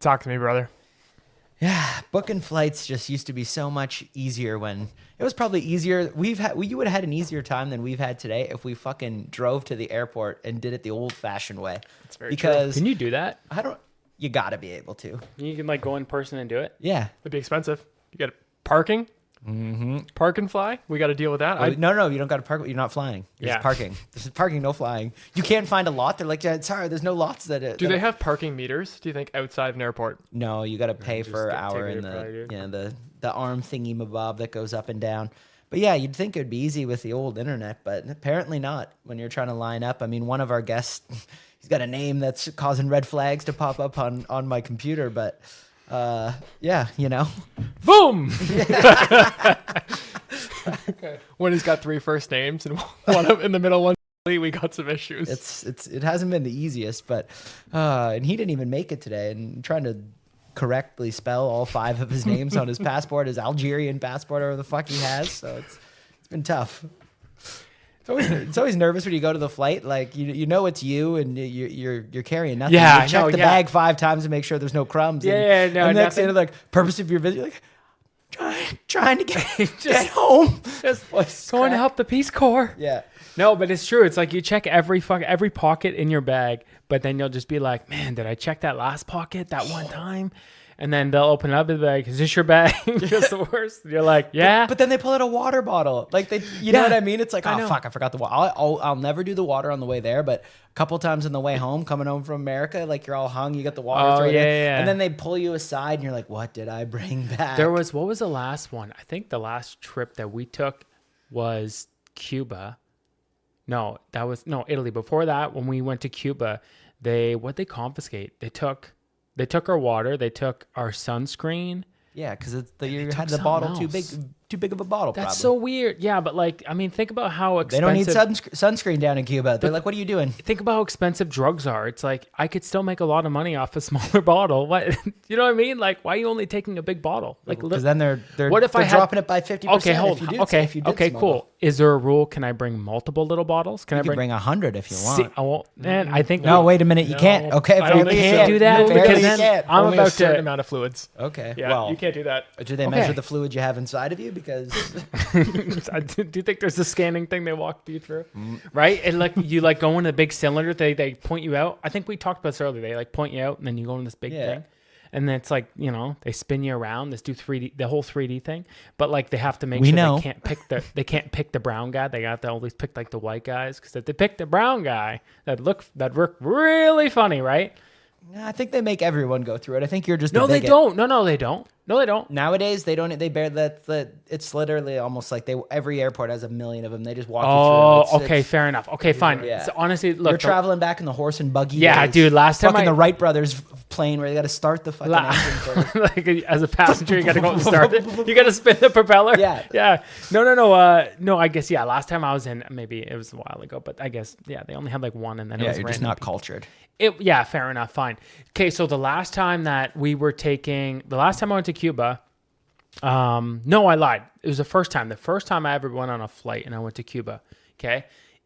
Talk to me, brother. Yeah, booking flights just used to be so much easier when it was probably easier. You would have had an easier time than we've had today if we fucking drove to the airport and did it the old-fashioned way. That's very because Can you do that? you got to be able to. You can like go in person and do it. Yeah. It'd be expensive. You got parking. Park and fly. We got to deal with that. No, you don't got to park. You're not flying. You're just parking. This is parking, no flying. You can't find a lot. They're like, yeah, sorry, there's no lots that. Do they have parking meters? Do you think outside of an airport? No, you got to pay for an hour in the the arm thingy mabob that goes up and down. But yeah, you'd think it'd be easy with the old internet, but apparently not when you're trying to line up. I mean, one of our guests, he's got a name that's causing red flags to pop up on my computer, but yeah, you know. Boom! When he's got 3 first names and one in the middle one, we got some issues. It hasn't been the easiest, but and he didn't even make it today. And trying to correctly spell all 5 of his names on his passport, his Algerian passport, or the fuck he has. So it's been tough. It's always nervous when you go to the flight. Like you know it's you, and you're carrying nothing. Yeah, you check the bag 5 times to make sure there's no crumbs. And next thing, like purpose of your visit, you're like trying to get home. Just going to help the Peace Corps. Yeah. No, but it's true. It's like you check every pocket in your bag, but then you'll just be like, man, did I check that last pocket that one time? And then they'll open up the bag. Is this your bag? Just the worst. You're like, yeah. But then they pull out a water bottle. Like you know what I mean? It's like, oh fuck, I forgot the water. I'll never do the water on the way there, but a couple times on the way home, coming home from America, like you're all hung, you got the water. And then they pull you aside, and you're like, what did I bring back? What was the last one? I think the last trip that we took was Cuba. No, Italy. Before that, when we went to Cuba, they confiscate? They took our water. They took our sunscreen. Yeah, because you had the bottle too big of a bottle. That's so weird. Yeah, but like, I mean, think about how expensive. They don't need sunscreen down in Cuba. They're like, what are you doing? Think about how expensive drugs are. It's like, I could still make a lot of money off a smaller bottle. What, you know what I mean? Like, why are you only taking a big bottle? Like, because then they're dropping it by 50%. Okay, cool. Is there a rule? Can I bring multiple little bottles? You can bring 100 if you want. I think. No, wait a minute. You can't. Okay, I don't think you can't do that because then I'm only about a certain amount of fluids. Okay. Yeah, well, you can't do that. Do they measure the fluid you have inside of you? Because do you think there's a scanning thing they walk you through? Right? And like you like go in a big cylinder, they point you out. I think we talked about this earlier. They like point you out and then you go in this big thing. And then it's like, you know, they spin you around, this do 3D, the whole 3D thing. But like they have to make sure they can't pick the brown guy. They got to always pick like the white guys, because if they pick the brown guy, that work really funny, right? I think they make everyone go through it. I think you're just No, they don't. No, they don't. No, they don't. Nowadays, they don't. They bear that. It's literally almost like every airport has a million of them. They just walk you through. Oh, okay, fair enough. Okay, fine. Yeah. So honestly, look, you're traveling back in the horse and buggy. Yeah, days. dude. Last time the Wright brothers plane where they got to start the fucking engine first. Like as a passenger, you got to go and start it. You got to spin the propeller. Yeah. No. I guess I last time I was in, maybe it was a while ago, but I guess they only had like one, and then it was you're just not cultured. Fair enough. Fine. Okay, so the last time I went to Cuba. No, I lied. It was the first time I ever went on a flight and I went to Cuba. Okay.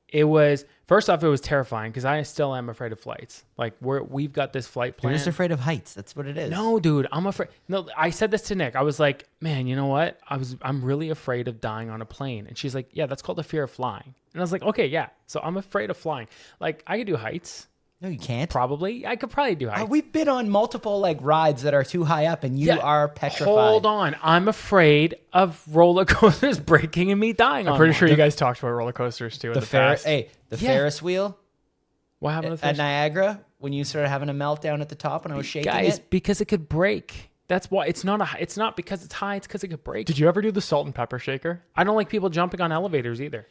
It was, first off, it was terrifying because I still am afraid of flights. Like we've got this flight plan. You're just afraid of heights. That's what it is. No, dude, I'm afraid. No, I said this to Nick. I was like, man, you know what? I'm really afraid of dying on a plane. And she's like, yeah, that's called the fear of flying. And I was like, okay, yeah. So I'm afraid of flying. Like I could do heights. No, you can't. Probably. I could probably do heights. We've been on multiple like rides that are too high up, and you are petrified. Hold on. I'm afraid of roller coasters breaking and me dying. I'm pretty sure you guys talked about roller coasters too. The Ferris wheel. What happened with at Niagara when you started having a meltdown at the top and I was shaking it? Because it could break. That's why it's not because it's high. It's because it could break. Did you ever do the salt and pepper shaker? I don't like people jumping on elevators either.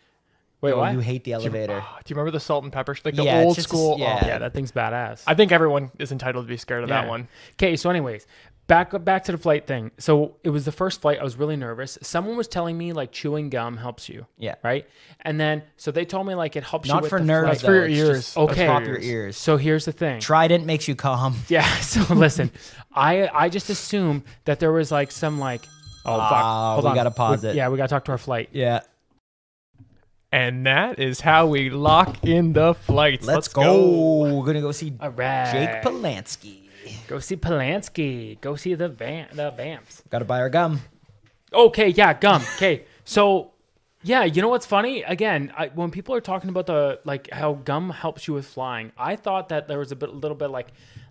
Wait, what? You hate the elevator. Do you remember the salt and pepper? Like the old school. Yeah, that thing's badass. I think everyone is entitled to be scared of that one. Okay, so anyways, back to the flight thing. So it was the first flight. I was really nervous. Someone was telling me like chewing gum helps you. Yeah. Right? And then, so they told me like it helps Not you with for the nerves, flight. That's for your ears. Okay. Pop your ears. So here's the thing. Trident makes you calm. Yeah, so listen, I just assumed that there was like some like, oh, fuck. Hold on. We got to pause it. Yeah, we got to talk to our flight. Yeah. And that is how we lock in the flights. Let's go. We're going to go see All right. Jake Polanski. Go see Polanski. Go see the Vamps. Got to buy our gum. Okay, yeah, gum. Okay, so yeah, you know what's funny? Again, when people are talking about the like how gum helps you with flying, I thought that there was a little bit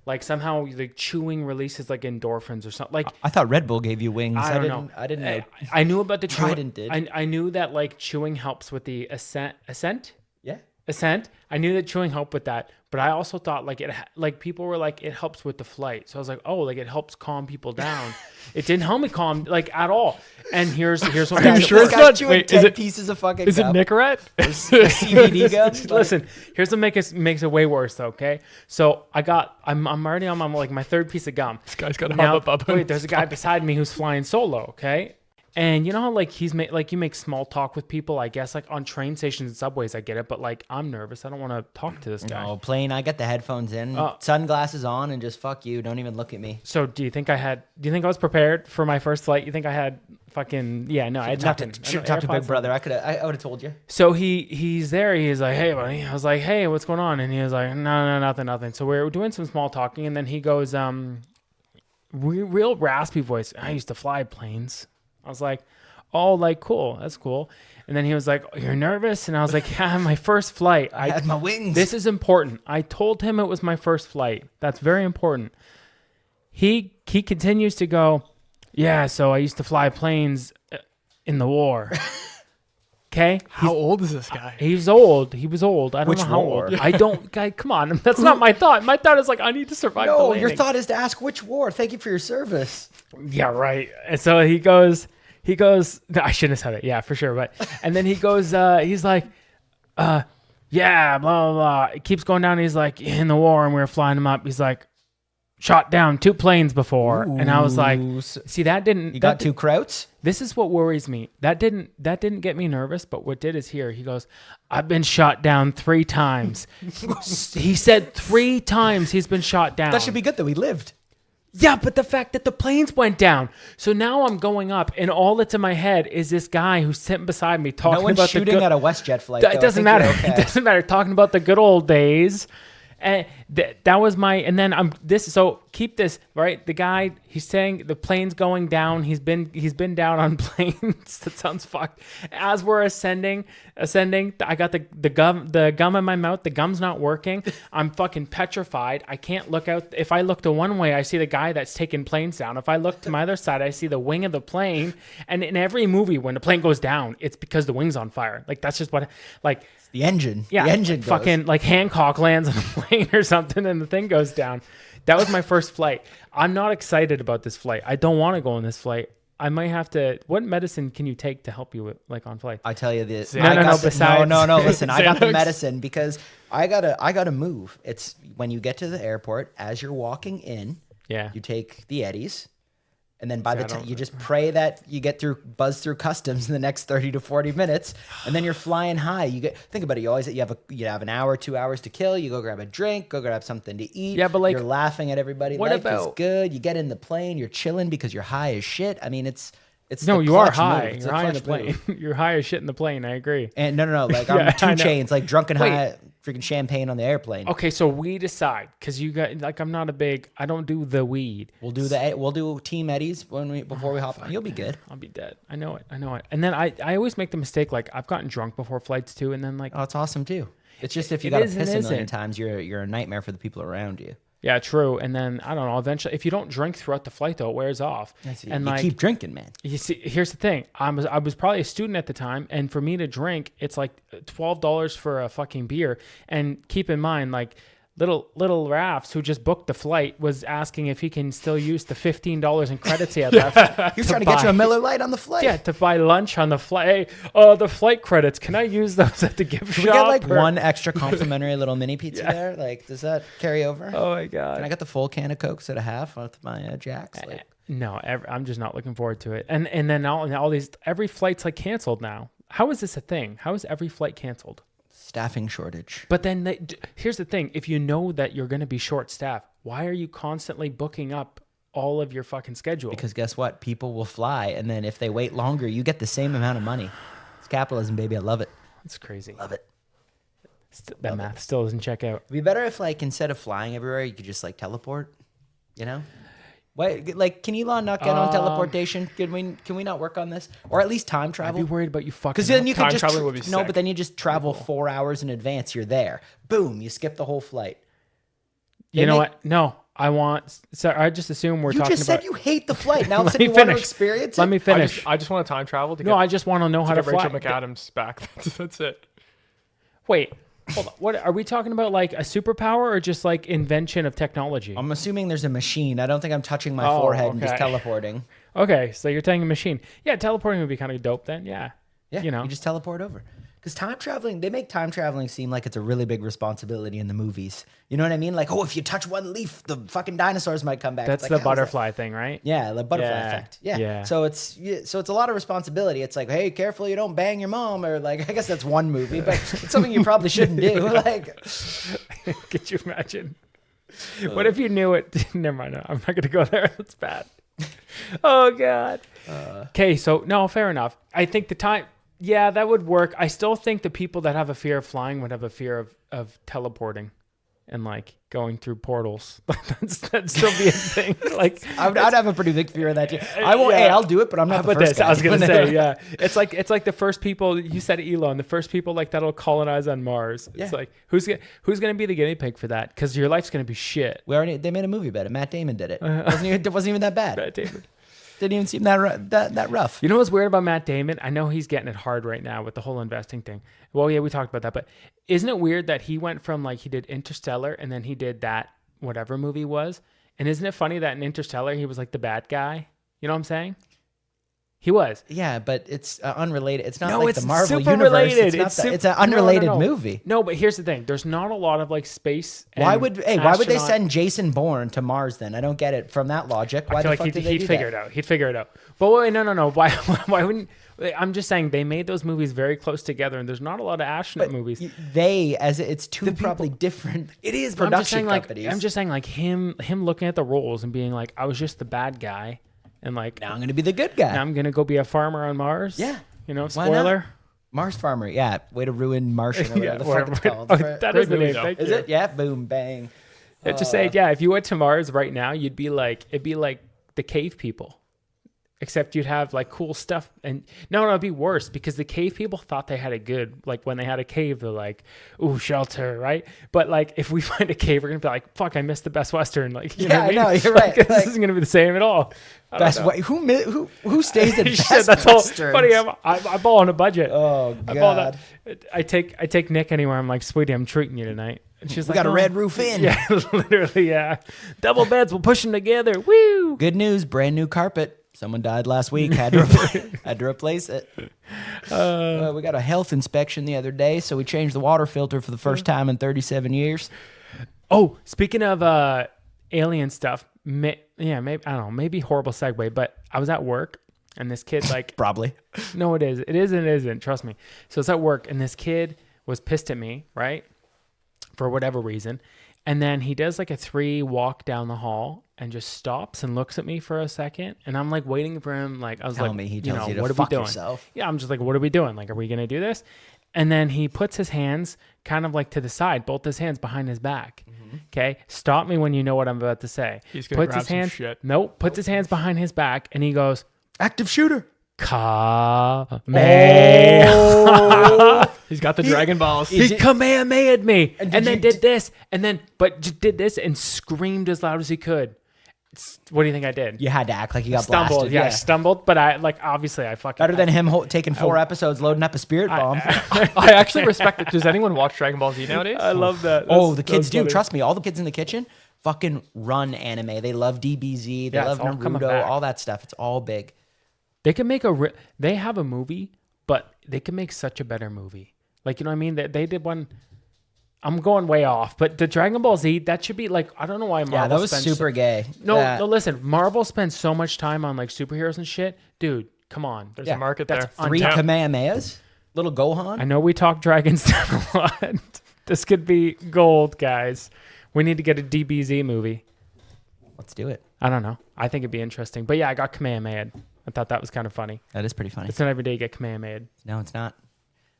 like somehow the chewing releases like endorphins or something. Like I thought Red Bull gave you wings. I don't know. I didn't know. I knew about the chewing. Trident did. I knew that like chewing helps with the ascent. Yeah. Ascent. I knew that chewing helped with that, but I also thought like people were like it helps with the flight. So I was like, oh, like it helps calm people down. It didn't help me calm like at all. And here's what. Are you sure it's not? Wait, is it pieces of fucking? Is it gum. Nicorette? CBD gum? Listen, here's what makes it way worse. Okay, so I'm already on my third piece of gum. This guy's got a Now, hub up. wait, there's a guy beside me who's flying solo. Okay. And you know how like you make small talk with people, I guess like on train stations and subways, I get it, but like I'm nervous. I don't want to talk to this guy. No, plane. I got the headphones in, sunglasses on, and just fuck you. Don't even look at me. So do you think I was prepared for my first flight? You think I had fucking I had nothing. Talk to Big Brother. I would have told you. So he's there. He's like, hey, buddy. I was like, hey, what's going on? And he was like, no, nothing. So we're doing some small talking, and then he goes, real raspy voice. I used to fly planes. I was like, oh, like, cool. That's cool. And then he was like, you're nervous? And I was like, yeah, my first flight. I had my wings. This is important. I told him it was my first flight. That's very important. He continues to go, yeah, so I used to fly planes in the war. Okay? How old is this guy? He's old. He was old. I don't know how war? old. I don't, guy, come on. That's not my thought. My thought is like, I need to survive the No, landing. your thought is to ask which war. Thank you for your service. Yeah, right. And so he goes, I shouldn't have said it. Yeah, for sure. But, and then he goes, he's like, yeah, blah, blah, blah. It keeps going down. He's like, in the war, and we were flying him up. He's like, shot down 2 planes before. And I was like, see, that didn't. You got 2 Krauts? This is what worries me. That didn't get me nervous, but what did is here. He goes, I've been shot down 3 times. He said 3 times he's been shot down. That should be good that we lived. Yeah, but the fact that the planes went down. So now I'm going up, and all that's in my head is this guy who's sitting beside me talking No one's about shooting at a WestJet flight. It doesn't matter. It doesn't matter. Talking about the good old days. And that was my, and then so keep this, right? The guy, he's saying the plane's going down. He's been down on planes. That sounds fucked. As we're ascending, I got the gum in my mouth. The gum's not working. I'm fucking petrified. I can't look out. If I look to one way, I see the guy that's taking planes down. If I look to my other side, I see the wing of the plane. And in every movie, when the plane goes down, it's because the wing's on fire. Like, that's just what, like, the engine. Yeah, the engine goes. Fucking like Hancock lands on a plane or something and the thing goes down. That was my first flight. I'm not excited about this flight. I don't want to go on this flight. I might have to. What medicine can you take to help you with, like, on flight? I tell you this. No. Besides, no. Listen, I got the medicine because I gotta move. It's when you get to the airport, as you're walking in. Yeah. You take the Eddies. And then by the time you just pray that you buzz through customs in the next 30 to 40 minutes, and then you're flying high. Think about it. You have an hour, 2 hours to kill. You go grab a drink, go grab something to eat. Yeah, but like, you're laughing at everybody. Life is good. You get in the plane, you're chilling because you're high as shit. I mean, it's no, you are high. Move. You're high in the plane. You're high as shit in the plane. I agree. And no. Like I'm 2 Chainz, like drunken high, freaking champagne on the airplane. Okay, so we decide because you got like I don't do the weed. We'll do Team Eddies before we hop on. You'll be good. I'll be dead. I know it. And then I always make the mistake, like I've gotten drunk before flights too, and then like, oh, it's awesome too. It's just if you got to piss a million times, you're a nightmare for the people around you. Yeah, true. And then I don't know. Eventually, if you don't drink throughout the flight, though, it wears off. And you keep drinking, man. You see, here's the thing. I was probably a student at the time, and for me to drink, it's like $12 for a fucking beer. And keep in mind, like little Rafts who just booked the flight was asking if he can still use the $15 in credits he had left. He was trying to get you a Miller Lite on the flight. Yeah, to buy lunch on the flight. Hey, the flight credits. Can I use those at the gift shop? Can we get like one extra complimentary little mini pizza there? Like, does that carry over? Oh my god! Can I get the full can of Coke instead of half with my Jacks? Like, no, I'm just not looking forward to it. And then all these every flight's like canceled now. How is this a thing? How is every flight canceled? Staffing shortage. But then here's the thing. If you know that you're going to be short staffed, why are you constantly booking up all of your fucking schedule? Because guess what? People will fly. And then if they wait longer, you get the same amount of money. It's capitalism, baby. I love it. That's crazy. Love it. That math still doesn't check out. It'd be better if, like, instead of flying everywhere, you could just, like, teleport. You know? What, like, can Elon not get on teleportation? Can we not work on this, or at least time I'd travel? be worried about you fucking. Because then you Time can just traveling would be sick. but then you just travel 4 hours in advance. You're there. Boom. You skip the whole flight. You know what? No, I want. So I just assume we're You talking just about. said you hate the flight. Now Let you me want to finish. experience it. Let me finish. I just want to time travel to No, get, I just want to know how to get Rachel fly. McAdams back. That's it. Wait, hold on. What are we talking about? Like a superpower or just like invention of technology? I'm assuming there's a machine. I don't think I'm touching my Oh, forehead and just okay. teleporting. Okay, so you're taking a machine. Yeah, teleporting would be kind of dope then. Yeah. Yeah, You know. you just teleport over. Because time traveling, they make time traveling seem like it's a really big responsibility in the movies. You know what I mean? Like, oh, if you touch one leaf, the fucking dinosaurs might come back. That's It's the like, how is that? butterfly thing, right? Yeah, the butterfly Yeah, effect. Yeah. yeah. So it's a lot of responsibility. It's like, hey, careful you don't bang your mom, or like, I guess that's one movie, but it's something you probably shouldn't do. Like, Could you imagine? What if you knew it? Never mind. No, I'm not going to go there. That's bad. Oh, God. Okay, so no, fair enough. I think the time, yeah, that would work. I still think the people that have a fear of flying would have a fear of teleporting and like going through portals. That'd still be a thing. Like I'd have a pretty big fear of that too. I won't. Yeah. Hey, I'll do it, but I'm not How the about first this? guy. I was gonna say, yeah. It's like the first people you said Elon, the first people like that'll colonize on Mars. It's Yeah. like who's gonna be the guinea pig for that? Because your life's gonna be shit. They made a movie about it. Matt Damon did it. It wasn't even that bad. Matt Damon. Didn't even seem that rough. You know what's weird about Matt Damon? I know he's getting it hard right now with the whole investing thing. Well, yeah, we talked about that, but isn't it weird that he went from like he did Interstellar and then he did that whatever movie was? And isn't it funny that in Interstellar he was like the bad guy? You know what I'm saying? He was. Yeah, but it's unrelated. It's not No, like it's the Marvel super universe. related. It's an unrelated No. movie. No, but here's the thing. There's not a lot of like space. Why and would they astronaut- send Jason Bourne to Mars then? I don't get it from that logic. Why I feel the like fuck did they he'd do figure that? it out. He'd figure it out. But wait, no. Why wouldn't? I'm just saying they made those movies very close together, and there's not a lot of astronaut movies. It's two probably different. It is, but production I'm just saying, like, companies. I'm just saying, like him looking at the roles and being like, I was just the bad guy, and like Now I'm gonna be the good guy. now I'm gonna go be a farmer on Mars. Yeah. You know, Why not? spoiler. Mars Farmer. Yeah, way to ruin Martian or whatever the fuck it's called. Oh, that is the movie, name. though. Thank Is you. it? Yeah. Boom, bang. Just say, yeah. If you went to Mars right now, it'd be like the cave people. Except you'd have like cool stuff, and no, it'd be worse because the cave people thought they had it good. Like when they had a cave, they're like, "Ooh, shelter," right? But like if we find a cave, we're gonna be like, "Fuck, I missed the Best Western." Like, you know what I mean? know, you're right. Like, Like- this isn't gonna be the same at all. I don't Best know. way. Who stays at Shit, Best that's all Westerns? funny. I ball on a budget. Oh I ball god. that. I take Nick anywhere. I'm like, "Sweetie, I'm treating you tonight." And she's We like, got a "Oh." red roof in. Yeah, literally, yeah. Double beds, we'll push them together. Woo! Good news, brand new carpet. Someone died last week. Had to replace it. We got a health inspection the other day, so we changed the water filter for the first time in 37 years. Oh, speaking of alien stuff, maybe I don't know, maybe horrible segue, but I was at work and this kid like, Probably. no, it is, and it isn't. Trust me. So it's at work and this kid was pissed at me, right, for whatever reason, and then he does like a 3 walk down the hall and just stops and looks at me for a second, and I'm like waiting for him. Like I was Tell like, me he tells you to what are fuck we doing? yourself. Yeah, I'm just like, what are we doing? Like, are we gonna do this? And then he puts his hands kind of like to the side, both his hands behind his back. Okay, stop me when you know what I'm about to say. He's gonna puts grab his some hands, shit. Nope, puts his hands behind his back, and he goes, Active shooter. He's got the Dragon Balls. He Kamehameha'd me, And and did then you- did this, and then just did this and screamed as loud as he could. What do you think I did? You had to act like you got Stumbled, blasted. yeah, I stumbled, but I like obviously I fucking Better than him taking 4 episodes loading up a spirit bomb. I actually respect it. Does anyone watch Dragon Ball Z nowadays? I love that. Oh, That's- the kids that's do. funny. Trust me, all the kids in the kitchen fucking run anime. They love DBZ. They Yeah, love it's all coming Naruto. back. All that stuff. It's all big. They can make they have a movie, but they can make such a better movie. Like, you know what I mean? They did one. I'm going way off, but the Dragon Ball Z, that should be like, I don't know why Marvel Yeah, that was spends super gay. No, That- no, listen. Marvel spends so much time on like superheroes and shit. Dude, come on. There's Yeah, a market that's there. 3 untapped. Kamehamehas. Little Gohan. I know we talk Dragons down a lot. This could be gold, guys. We need to get a DBZ movie. Let's do it. I don't know. I think it'd be interesting. But yeah, I got Kamehameha. I thought that was kind of funny. That is pretty funny. It's not every day you get Kamehameha. No, it's not.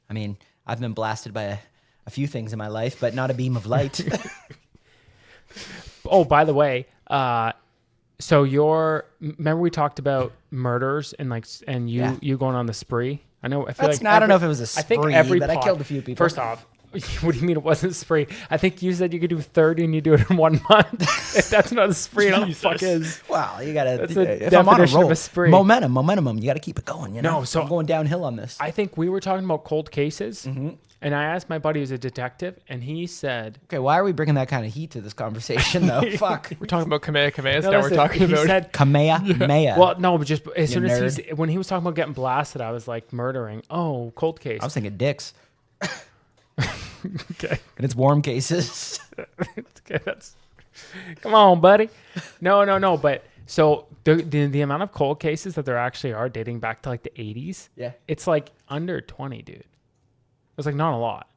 I mean, I've been blasted by a few things in my life, but not a beam of light. Oh, by the way, So remember we talked about murders and you going on the spree. I know. I don't know if it was a spree, but I killed a few people. First off, what do you mean it wasn't a spree? I think you said you could do 30 and you do it in 1 month. If that's not a spree, what the fuck is? Wow, you gotta. That's the if I'm on a definition roll, of a spree. momentum. You got to keep it going. You know, No, so I'm going downhill on this. I think we were talking about cold cases, and I asked my buddy who's a detective, and he said, Okay, why are we bringing that kind of heat to this conversation, though? Fuck. We're talking about Kamehamehas. No, Now listen, we're talking he about said, Kamehameha. well, no, but just as You soon as nerd. when he was talking about getting blasted, I was like murdering. Oh, cold case. I was thinking dicks. Okay. And it's warm cases. Okay, come on, buddy. No. But so the amount of cold cases that there actually are dating back to like the 80s, Yeah. it's like under 20, dude. It's like not a lot.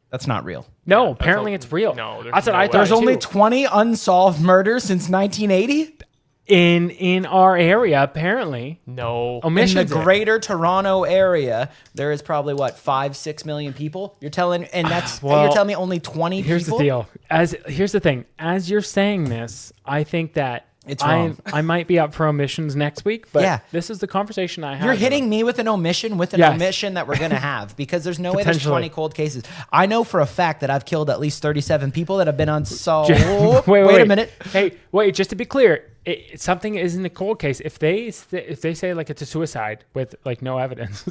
That's not real. No, Yeah, apparently that's it's real. no, there's That's what no I way. thought. There's only too. 20 unsolved murders since 1980 in our area. Apparently, no. in omissions. the greater Toronto area. There is probably 5-6 million people. You're telling, and that's Well, you're telling me only 20 Here's people. the deal. Here's the thing. As you're saying this, I think that It's wrong. I might be up for omissions next week, but Yeah. this is the conversation I have. You're hitting me with an omission Yes. omission that we're going to have because there's no way there's Potentially. 20 cold cases. I know for a fact that I've killed at least 37 people that have been unsolved. wait a minute. Hey, wait. Just to be clear, something isn't a cold case. If they say like it's a suicide with like no evidence,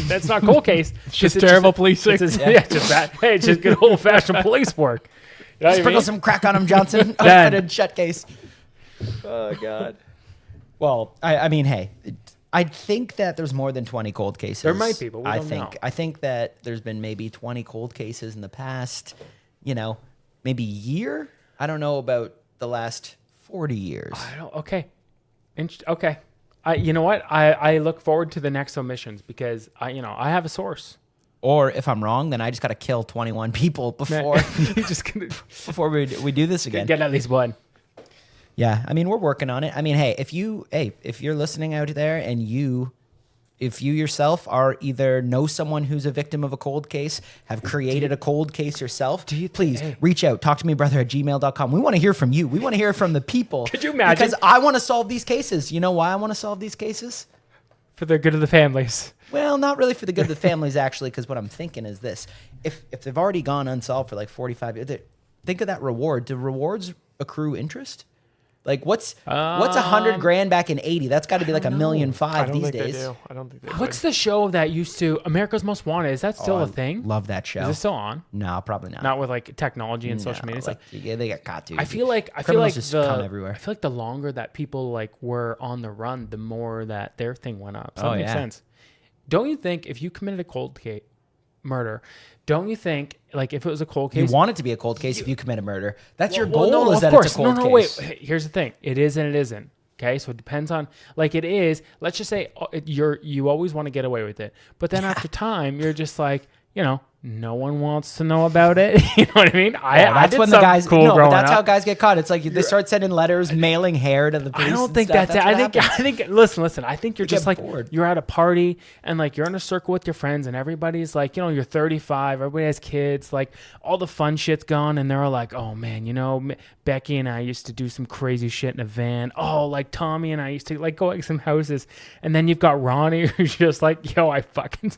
that's not cold case. It's just terrible policing. Yeah, just that. Hey, it's just good old fashioned police work. You know what I Sprinkle mean? some crack on him, Johnson. Done. Open shut case. Oh God. Well, I mean, hey, I think that there's more than 20 cold cases. There might be, but we I don't think know. I think that there's been maybe 20 cold cases in the past, maybe year. I don't know about the last 40 years. I don't. Okay. Okay. You know what? I look forward to the next omissions because I have a source. Or if I'm wrong, then I just got to kill 21 people before You just gonna before we do this again. get at least one. Yeah, I mean, we're working on it. I mean, hey, if you're listening out there and if you yourself are either know someone who's a victim of a cold case, have created a cold case yourself, please reach out. Talk to me, brother, at gmail.com. We want to hear from you. We want to hear from the people. Could you imagine? Because I want to solve these cases. You know why I want to solve these cases? For the good of the families. Well, not really for the good of the families, actually, because what I'm thinking is this. If they've already gone unsolved for like 45 years, think of that reward. Do rewards accrue interest? Like what's $100,000 back in 80? That's got to be like $1.5 million I don't these think days. they do. I don't think they do. What's the show that used to America's Most Wanted? Is that still a thing? Love that show. Is it still on? No, probably not. Not with like technology and social media. It's like yeah, they got caught too. I feel like Criminals just come everywhere. I feel like the longer that people like were on the run, the more that their thing went up. So Oh, that makes yeah. sense. Don't you think if you committed a cold case murder, don't you think like if it was a cold You case, want it to be a cold case if you commit a murder. That's your Well, goal. no, is of that course. it's a cold no, case. wait. Here's the thing: it is and it isn't. Okay, so it depends on like it is. Let's just say you always want to get away with it, but then after time, you're just like no one wants to know about it. You know what I mean? I did when the something guys. cool No, but growing that's how up. guys get caught. It's like they start sending letters, mailing hair to the police. I don't and think stuff. that's it. what I happens. think. Listen. I think you're You just get like bored. you're at a party and like you're in a circle with your friends and everybody's like, you're 35. Everybody has kids. Like all the fun shit's gone and they're all like, oh man, Becky and I used to do some crazy shit in a van. Oh, like Tommy and I used to like go like some houses. And then you've got Ronnie who's just like, yo, I fucking.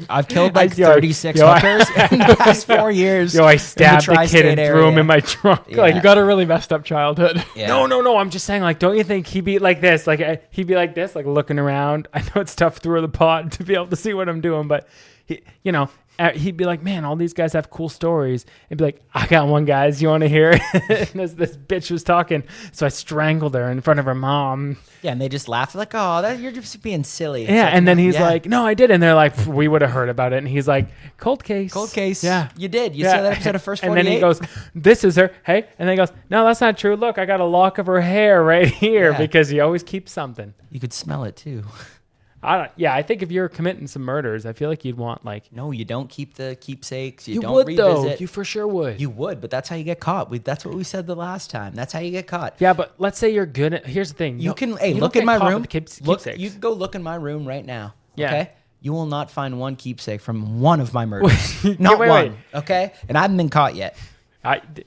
I've killed like Yo, 36 yo, hookers in the past 4 years. Yo, I stabbed the kid tri-state and threw him area. in my trunk. Yeah. Like You got a really messed up childhood. Yeah. No. I'm just saying, like, don't you think he'd be like this? Like, he'd be like this, like looking around. I know it's tough through the pod to be able to see what I'm doing, but he'd be like, man, all these guys have cool stories. And be like, I got one, guys. You want to hear it? And this bitch was talking, so I strangled her in front of her mom. Yeah, and they just laugh like, "Oh, you're just being silly." It's Yeah, like, and then he's yeah. like, no, I did. And they're like, we would have heard about it. And he's like, cold case. "Cold case." Yeah. you did. You Yeah. saw that episode of First 48. And then he goes, this is her. Hey. And then he goes, no, that's not true. Look, I got a lock of her hair right here Yeah. because he always keeps something. You could smell it too. I think if you're committing some murders, I feel like you'd want like. No, you don't keep the keepsakes. You You don't would revisit. though. You for sure would. You would, but that's how you get caught. That's what we said the last time. That's how you get caught. Yeah, but let's say you're good at. Here's the thing. You can. Hey, you look don't in get my caught room. with Look, keepsakes. you can go look in my room right now. Yeah. Okay. You will not find one keepsake from one of my murders. Not wait, one. wait. Okay. And I haven't been caught yet.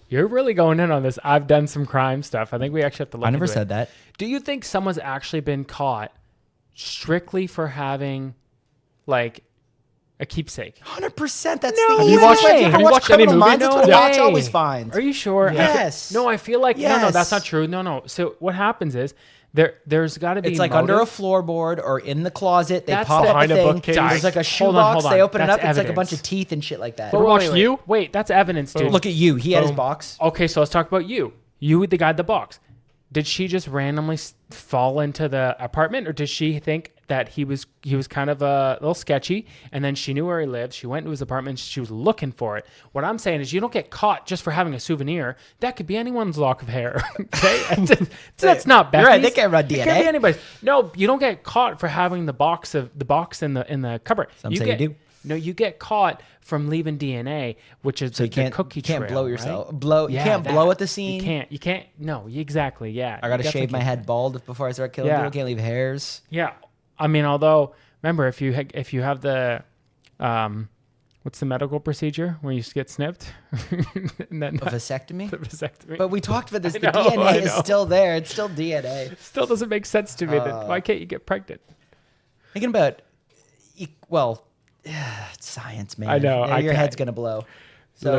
You're really going in on this. I've done some crime stuff. I think we actually have to look I never into it. said that. Do you think someone's actually been caught strictly for having like a keepsake? 100%. That's No the way. easiest way. Have You you watch watched any Criminal movie? Minds? That's No what Watch way. always finds. Are you sure? Yes. No, I feel like no, that's Yes. not true. No. So what happens is there's got to be It's like motive. under a floorboard or in the closet. They That's pop the- up the Behind a thing. bookcase. There's like a Hold on, shoebox. They open it That's up. It's like a bunch evidence. of teeth and shit like that. But Ever watched wait. You? Wait, that's evidence, dude. Look at you. He had his Boom. box. Okay, so let's talk about you. You, the guy at the box. Did she just randomly fall into the apartment, or did she think that he was kind of a little sketchy, and then she knew where he lived? She went to his apartment. She was looking for it. What I'm saying is, you don't get caught just for having a souvenir. That could be anyone's lock of hair. Okay, that's not bad. You're right, they can't run It could be DNA. anybody's. No, you don't get caught for having the box in the cupboard. Some say you do. No, you get caught from leaving DNA, which is So the you can't cookie you can't trail, blow right? yourself. You Yeah, can't that. blow at the scene. You can't. No, exactly. Yeah. I gotta You shave definitely my can't. head bald before I start killing Yeah. people. Can't leave hairs. Yeah. I mean, although remember, if you have the, what's the medical procedure where you just get snipped, and then A vasectomy. the vasectomy. But we talked about this. I The know, DNA I is know. still there. It's still DNA. Still doesn't make sense to me. That why can't you get pregnant? Thinking about, well, it's science, man. I know, Yeah, I your can't- head's gonna blow. So,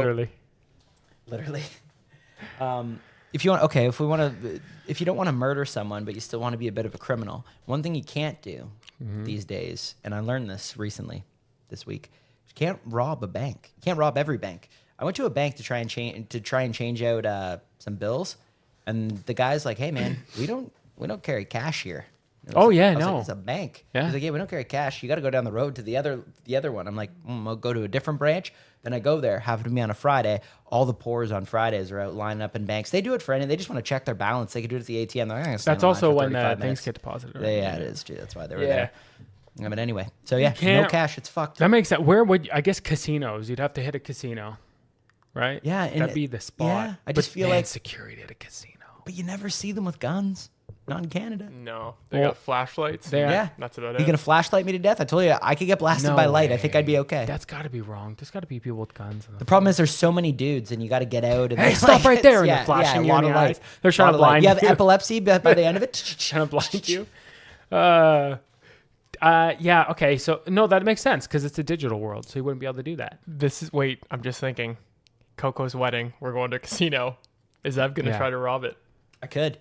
Literally. if you don't want to murder someone, but you still want to be a bit of a criminal, one thing you can't do these days, and I learned this recently, this week, you can't rob a bank. You can't rob every bank. I went to a bank to try and change out some bills, and the guy's like, "Hey, man, we don't carry cash here." And I Oh, was yeah, I was like, no. it's a bank. Yeah. He's like, "Yeah, we don't carry cash. You got to go down the road to the other one." I'm like, I'll go to a different branch. Then I go there. Happened to be on a Friday. All the poors on Fridays are out lining up in banks. They do it for anything. They just want to check their balance. They can do it at the ATM. They're not gonna stand That's in line also for when 35 things minutes. get deposited. Yeah, it is too. That's why they were Yeah. there. But anyway, so yeah, no can't- cash. It's fucked. That makes sense. Where would I guess casinos? You'd have to hit a casino, right? Yeah, and that'd be the spot. yeah, I just But feel man, like- security at a casino. But you never see them with guns. Not in Canada. No, they Well, got flashlights. they are- Yeah, That's about you it. gonna flashlight me to death? I told you I could get blasted No by light. I think I'd be way. okay. That's got to be wrong. There's got to be people with guns. The problem is there's so many dudes, and you got to get out. And Hey, they're stop right there! And yeah, they're flashing yeah, you a in lot the of eyes. light. They're trying Lot to of light. blind You have epilepsy by the end of it. trying to blind you. Yeah. Okay. So no, that makes sense because it's a digital world, so you wouldn't be able to do that. Wait, I'm just thinking. Coco's wedding. We're going to a casino. Is Ev gonna Yeah. try to rob it? I could.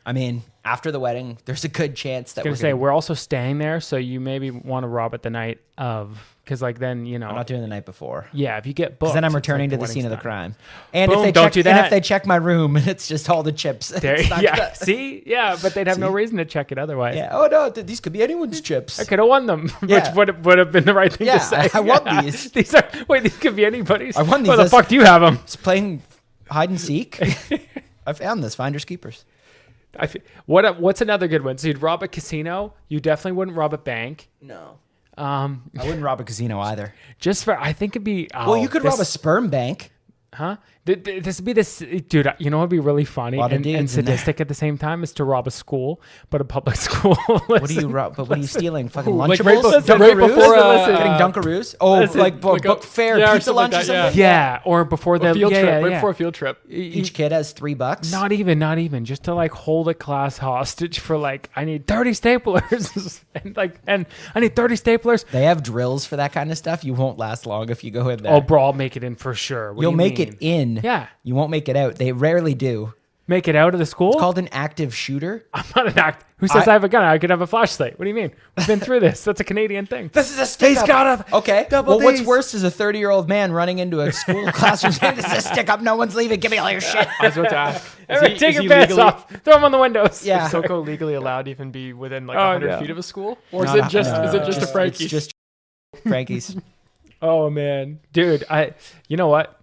I mean, after the wedding, there's a good chance that I we're was gonna say we're also staying there, so you maybe want to rob it the night of, because like then I'm not doing the night before. yeah, if you get booked, Because then I'm it's returning like to the scene of the wedding's crime. done. And Boom, if they don't check, do and that. if they check my room, it's just all the chips. There, It's not yeah. gonna- See, yeah, but they'd have no See? reason to check it otherwise. Yeah. Oh no, these could be anyone's chips. I could have won them, Yeah. which would have been the right thing Yeah, to say. I won these. These could be anybody's. I won these Where the as- fuck do you have them? It's playing hide and seek. I found this. Finders keepers. What's another good one? So you'd rob a casino. You definitely wouldn't rob a bank. No. I wouldn't rob a casino either. Just for I think it'd be. Well, you could rob a sperm bank. Huh? This would be this, dude. You know what'd be really funny Lot of and dudes in there. sadistic at the same time is to rob a school, but a public school. What do you rob? But what are you stealing? Fucking like Lunchables? right Dunkaroos? before, Getting Dunkaroos? Oh, listen, like like a- book fair, yeah, or pizza something lunch like or that, something? Yeah, or before the A field yeah, trip. yeah, Right yeah. before a field trip. Each kid has $3. Not even, just to like hold a class hostage for like I need 30 staplers and I need 30 staplers. They have drills for that kind of stuff. You won't last long if you go in there. Oh, bro, I'll make it in for sure. What do You'll you make mean? it in. Yeah. You won't make it out. They rarely do. Make it out of the school? It's called an active shooter. I'm not an act. Who says I have a gun? I could have a flashlight. What do you mean? We've been through this. That's a Canadian thing. This is a stick He's up. got a Okay. double Well, what's Ds. worse is a 30-year-old man running into a school classroom saying, "This is a stick up. No one's leaving. Give me all your shit." I was about to ask. Everybody take your pants off. Throw them on the windows. Yeah. Is Coco legally allowed to even be within like Oh, 100 no. feet of a school? Or No, is it no, just no, is it no, just a it's Frankie's? just Frankie's. Oh man, dude. You know what?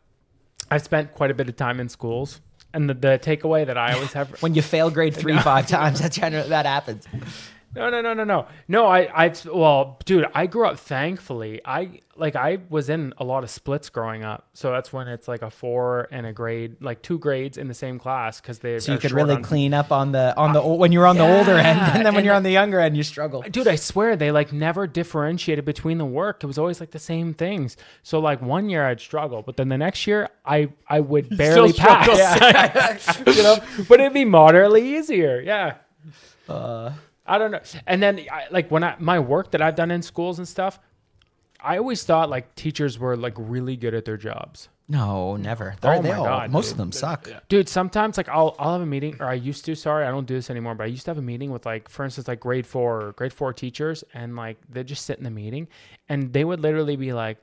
I've spent quite a bit of time in schools, and the takeaway that I always have. When you fail grade 3 5 times, that happens. No, well, dude, I grew up, thankfully. I was in a lot of splits growing up. So that's when it's like a 4 and a grade, like 2 grades in the same class. Cause so you could really clean up on the when you were on the older end. And then when you're on the younger end, you struggle. Dude, I swear they like never differentiated between the work. It was always like the same things. So like one year I'd struggle, but then the next year I would barely pass. You know, but it'd be moderately easier. Yeah. I don't know. And then my work that I've done in schools and stuff, I always thought like teachers were like really good at their jobs. No, never. God, most of them suck. Dude, sometimes like I'll have a meeting, or I used to, sorry, I don't do this anymore, but I used to have a meeting with like, for instance, like grade 4 teachers, and like they'd just sit in the meeting and they would literally be like,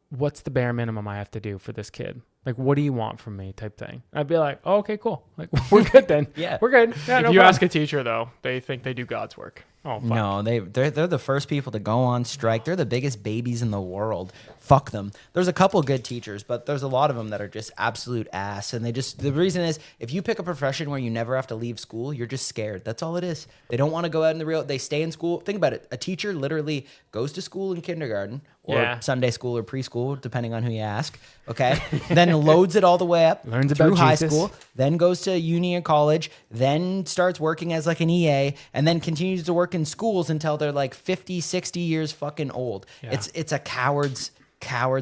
what's the bare minimum I have to do for this kid? Like, what do you want from me type thing? I'd be like, oh, okay, cool. Like, we're good then. Yeah. We're good. Yeah, If you ask a teacher, though, they think they do God's work. Oh, fuck. No, they're the first people to go on strike. They're the biggest babies in the world. Fuck them. There's a couple good teachers, but there's a lot of them that are just absolute ass. And the reason is, if you pick a profession where you never have to leave school, you're just scared. That's all it is. They don't want to go out in the real. They stay in school. Think about it. A teacher literally goes to school in kindergarten or Sunday school or preschool, depending on who you ask. Okay, then loads it all the way up, learns through about high Jesus. school, then goes to uni and college, then starts working as like an EA, and then continues to work in schools until they're like 50, 60 years fucking old. Yeah. It's a coward's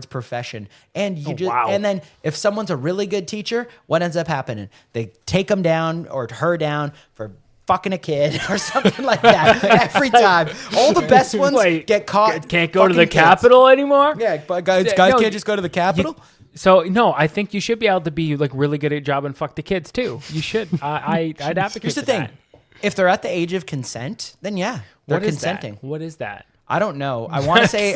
profession. And Wow. and then if someone's a really good teacher, what ends up happening? They take them down or her down for fucking a kid or something like that every time. All the best ones get caught. Can't go to the fucking kids. Capitol anymore? Yeah, but guys No, can't just go to the Capitol. So no, I think you should be able to be like really good at your job and fuck the kids too. You should. I'd advocate. Here's the for thing: that. if they're at the age of consent, then yeah, they're What is consenting. that? What is that? I don't know. I want to say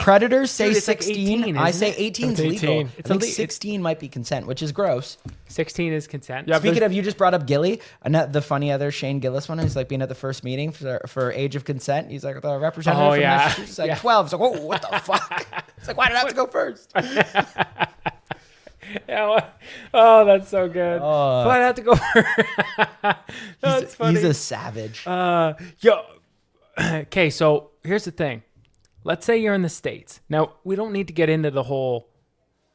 predators say Dude, it's like 16. 18, I isn't say it? 18 is It's legal. 18. I think 16 might be consent, which is gross. 16 is consent. Yeah, Speaking of, you just brought up Gilly, the funny other Shane Gillis one. He's like being at the first meeting for age of consent. He's like the representative Oh, from yeah. Massachusetts. He's like 12. He's like, whoa, what the fuck? It's like, why did I have to go first? Yeah, oh, that's so good. But I have to go. That's funny. He's a savage. Okay, so here's the thing. Let's say you're in the States. Now, we don't need to get into the whole,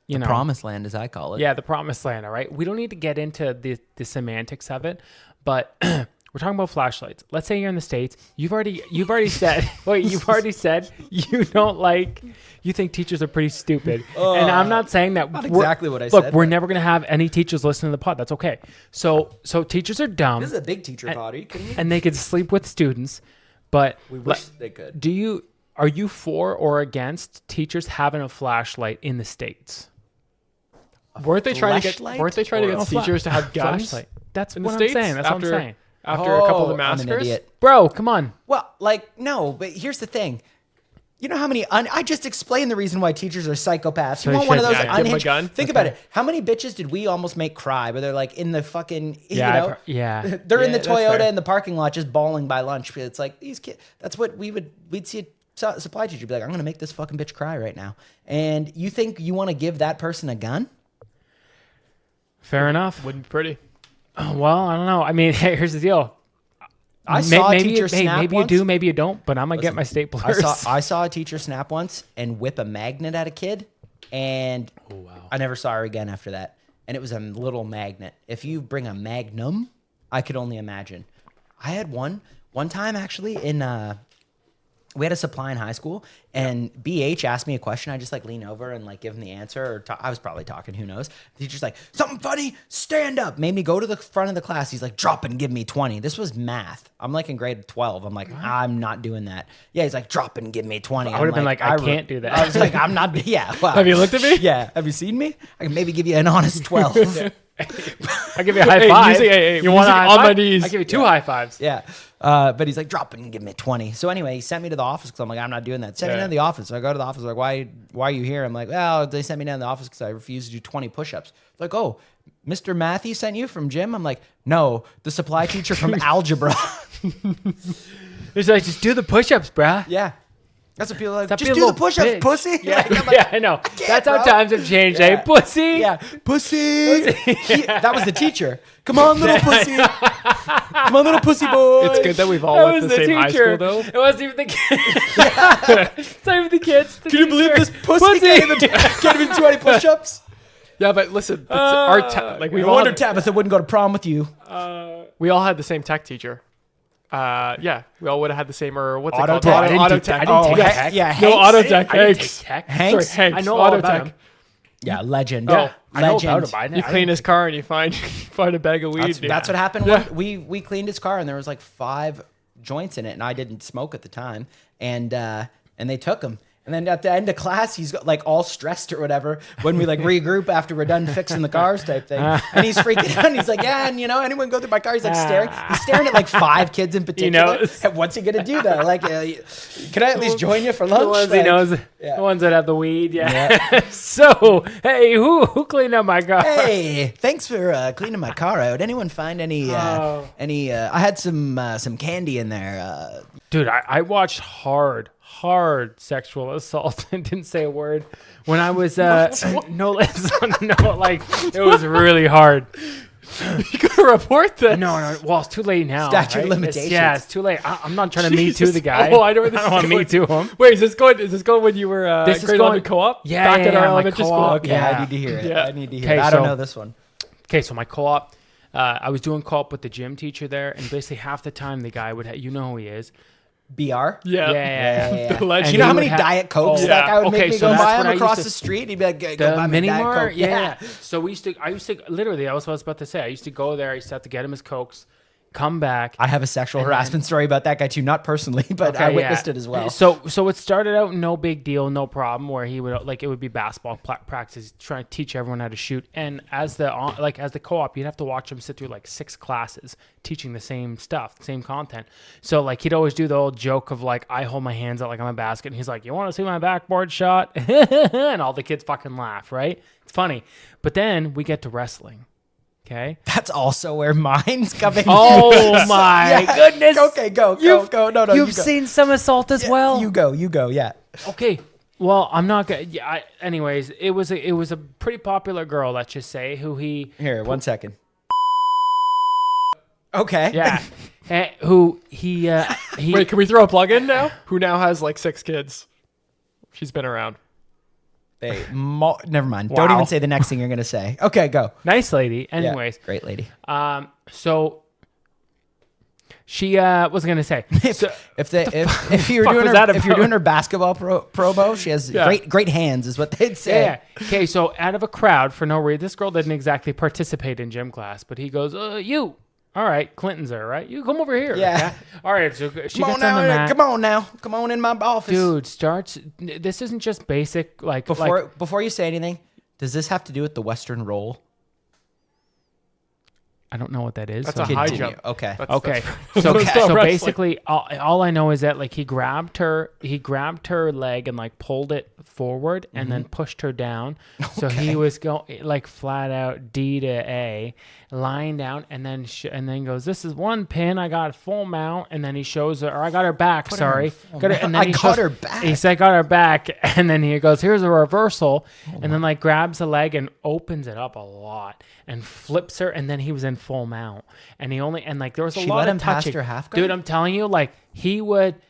you know. Promised land, as I call it. Yeah, the promised land, all right? We don't need to get into the semantics of it, but we're talking about flashlights. Let's say you're in the States. You've already said, you think teachers are pretty stupid. And I'm not saying that. Not exactly what I look, said. we're never going to have any teachers listening to the pod. That's okay. So teachers are dumb. This is a big teacher pod. Are you kidding me? And they could sleep with students, but We wish they could. are you for or against teachers having a flashlight in the States? Weren't they trying to flashlight? get teachers to have guns Flashlight. That's in the what States? I'm saying. That's what I'm saying. After a couple of the I'm an massacres? idiot. Bro, come on. Well, no, but here's the thing. You know how many? I just explained the reason why teachers are psychopaths. So You you want one of should- those yeah, give 'em a unhinged? gun. Think about it. How many bitches did we almost make cry? Where they're like in the fucking, Yeah, they're in Yeah, the that's Toyota fair. in the parking lot just bawling by lunch. It's like these kids. That's what we'd see a supply teacher be like, I'm gonna make this fucking bitch cry right now. And you think you want to give that person a gun? Fair enough. Wouldn't be pretty. Well, I don't know. I mean, here's the deal. I saw a teacher you, snap maybe once. you do, maybe you don't, but I'm going to get my Listen, staplers. I saw a teacher snap once and whip a magnet at a kid, and I never saw her again after that. And it was a little magnet. If you bring a magnum, I could only imagine. I had one time actually in we had a supply in high school, and BH asked me a question. I just like lean over and like give him the answer, or I was probably talking, who knows. The teacher's like, something funny, stand up. Made me go to the front of the class. He's like, drop and give me 20. This was math. I'm like in grade 12. I'm like, I'm not doing that. Yeah, he's like, drop and give me 20. I would have been like, I can't do that. I was like, I'm not, yeah. Well, Have you looked at me? Yeah. Have you seen me? I can maybe give you an honest 12. I give you a high five. Hey, you want a high on my five? knees. I give you two high fives. Yeah. But he's like, drop it and give me 20. So anyway, he sent me to the office because I'm like, I'm not doing that. Sent me down to the office. So I go to the office, like, why are you here? I'm like, well, they sent me down to the office because I refused to do 20 push-ups. Like, oh, Mr. Matthew sent you from gym? I'm like, no, the supply teacher from algebra. He's like, just do the push-ups, bruh. Yeah. That's what people are like. Stop Just being do a the little push-ups, bitch." pussy. Yeah, Like, I'm like, yeah, I know. That's how bro. times have changed, Yeah. eh? Pussy. Yeah, pussy. That was the teacher. Come on, little pussy. Come on, little pussy boy. It's good that we've all That went was to the same high school, though. It wasn't even the kids. It's not even the kids. The Can you believe teacher. this pussy can't even do any push-ups? Yeah, but listen, like No wonder Tabitha wouldn't go to prom with you. we all had the same tech teacher. Yeah, we all would have had the same, or what's Auto it tech. called? I didn't Auto do tech. tech. I didn't take yeah, tech. yeah, No, Hanks. auto tech. I didn't Hanks. take tech. Hanks? Sorry, I know Auto all about tech. him. Yeah, legend. Oh, I know legend. about him. You clean his car and you find a bag of weed. That's what happened. Yeah. We cleaned his car and there was like 5 joints in it, and I didn't smoke at the time, and they took him. And then at the end of class, he's like all stressed or whatever when we like regroup after we're done fixing the cars type thing. And he's freaking out. And he's like, yeah, and anyone go through my car? He's like staring. He's staring at like 5 kids in particular. knows. What's he gonna do though? Like, can I at least join you for lunch? The ones he Like, knows, yeah. the ones that have the weed, yeah. So, hey, who cleaned up my car? Hey, thanks for cleaning my car out. Anyone find any? I had some candy in there. Dude, I watched hard sexual assault and didn't say a word when I was no, like it was really hard. You gotta report this. No, well, it's too late now. Statute of right? limitations. It's too late. I'm not trying to me too the guy. Oh, I know where this is want to me going. too him. Wait, is this going when you were This is grade going- 11 co-op? Yeah, Back yeah, at our yeah, my elementary school? co-op, Okay. Yeah, Yeah. I need to hear it. Yeah. I need to hear Okay, it. I don't so- know this one. Okay, so my co-op, I was doing co-op with the gym teacher there, and basically half the time the guy would, you know who he is. BR. Yeah. Yeah. The legend. You know how he many would have- Diet Cokes Oh, that guy would okay, make me so go that's buy what him I across used the to- street? He'd be like, go The buy me a mini Diet mart, Coke. yeah. So I used to literally, that was what I was about to say. I used to go there. I used to have to get him his Cokes, come back. I have a sexual harassment story about that guy too, not personally, but I witnessed it as well. So it started out no big deal, no problem. Where he would it would be basketball practice, trying to teach everyone how to shoot. And as the co-op, you'd have to watch him sit through like 6 classes teaching the same stuff, same content. So like he'd always do the old joke of like I hold my hands out like I'm a basket, and he's like, "You want to see my backboard shot?" And all the kids fucking laugh, right? It's funny. But then we get to wrestling. Okay. That's also where mine's coming. Oh my goodness. Okay, go. No, You've you go. seen some assault as well. You go. Yeah. Okay. Well, I'm not gonna. Yeah. Anyways, it was a pretty popular girl. Let's just say who he. Here, 1 second. Okay. Yeah. Who he. Wait, can we throw a plug in now? Who now has like 6 kids? She's been around. Hey, never mind. Wow. Don't even say the next thing you're gonna say. Okay, go. Nice lady. Yeah, Anyways. great lady. So. She was gonna say. So, If you're fuck doing was that if you're about? doing her basketball promo, she has Yeah. great hands, is what they'd say. yeah. Okay. So out of a crowd for no reason, this girl didn't exactly participate in gym class, but he goes, "You, all right? Clinton's there, right? You come over here." Yeah. okay? All right. So she Come gets on now, on the mat. come on in my office. Dude, starts. This isn't just basic like Before you say anything, does this have to do with the Western roll? I don't know what that is. That's so- a high Continue. jump. Okay. Okay, That's so wrestling. basically, all I know is that like he grabbed her leg and like pulled it forward and then pushed her down. So he was going like flat out D to A, lying down, and then goes, "This is 1 pin. I got full mount," and then he shows her, or I got her back. Sorry, got her, and then I he got shows- her back. He said, "I got her back," and then he goes, "Here's a reversal," and then like grabs the leg and opens it up a lot and flips her, and then he was in full mount, and like there was a She lot let of him past touching. her half guard? Dude, I'm telling you, like he wouldn't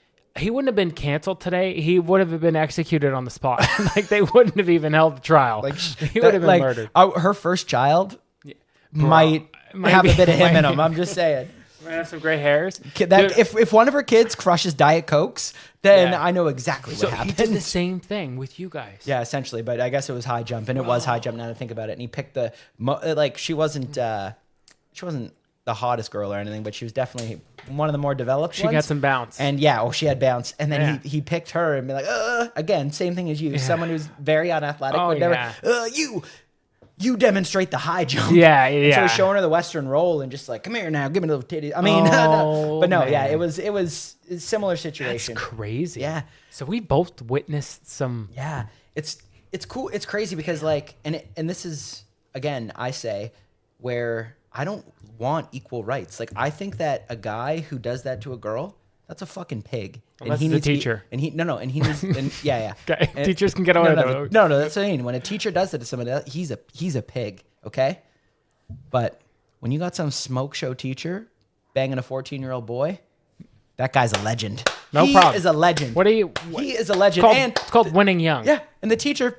have been canceled today. He would have been executed on the spot. Like they wouldn't have even held the trial. Like he would have been murdered. Her first child might have a bit of him in him. I'm just saying. Might have some gray hairs. That Dude, if one of her kids crushes Diet Cokes, then Yeah. I know exactly what so he happened. did the same thing with you guys. Yeah, essentially, but I guess it was high jump, and it was high jump. Now that I think about it, and he picked she wasn't the hottest girl or anything, but she was definitely one of the more developed. She ones. got some bounce. And yeah, she had bounce, and then Yeah. he picked her and be like, again, same thing as you, someone who's very unathletic, Oh, would never, yeah. you demonstrate the high jump. Yeah, And so yeah. he's showing her the Western roll and just like, come here now, give me a little titty. I mean, Oh, but no, yeah, man. it was a similar That's situation. crazy. Yeah. So we both witnessed some. Yeah, it's cool. It's crazy because like, and this is again, I say, where I don't want equal rights. Like, I think that a guy who does that to a girl That's a fucking pig. Unless he's a teacher. And he needs. And, yeah. Okay. And- Teachers can get away with it. no. That's what I mean. When a teacher does it to somebody else, he's a pig. Okay. But when you got some smoke show teacher banging a 14-year-old boy, that guy's a legend. No he problem. He is a legend. He is a legend. It's called winning young. Yeah, and the teacher,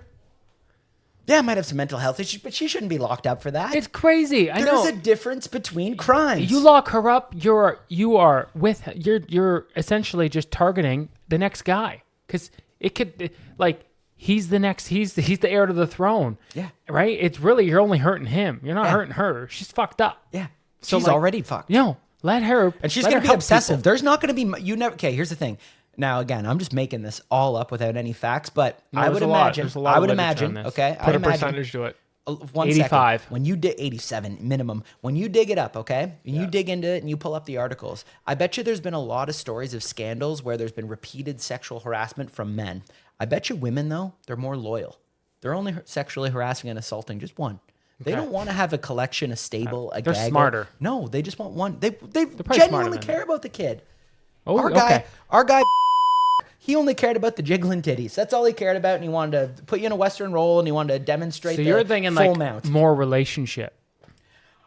might have some mental health issues, but she shouldn't be locked up for that. It's crazy. I know. There's a difference between crimes. You lock her up, you're essentially just targeting the next guy, because it could, like, he's the heir to the throne. Yeah. Right. It's really, you're only hurting him. You're not hurting her. She's fucked up. Yeah. So, She's like, already fucked. No, let her. And she's let going her to be help obsessive. people. There's not going to be, okay, here's the thing. Now, again, I'm just making this all up without any facts, but No, I would imagine, There's a lot of literature on this. okay? Put I a percentage to it. 85. When you dig 87 minimum, when you dig it up, okay? When you dig into it and you pull up the articles, I bet you there's been a lot of stories of scandals where there's been repeated sexual harassment from men. I bet you women, though, they're more loyal. They're only sexually harassing and assaulting just one. They don't want to have a collection, a stable, a They're gaggle. smarter. No, they just want one. They probably genuinely smarter than care that. about the kid. Oh, Our guy, he only cared about the jiggling titties. That's all he cared about, and he wanted to put you in a Western roll, and he wanted to demonstrate So the you're thinking full like mount. more relationship.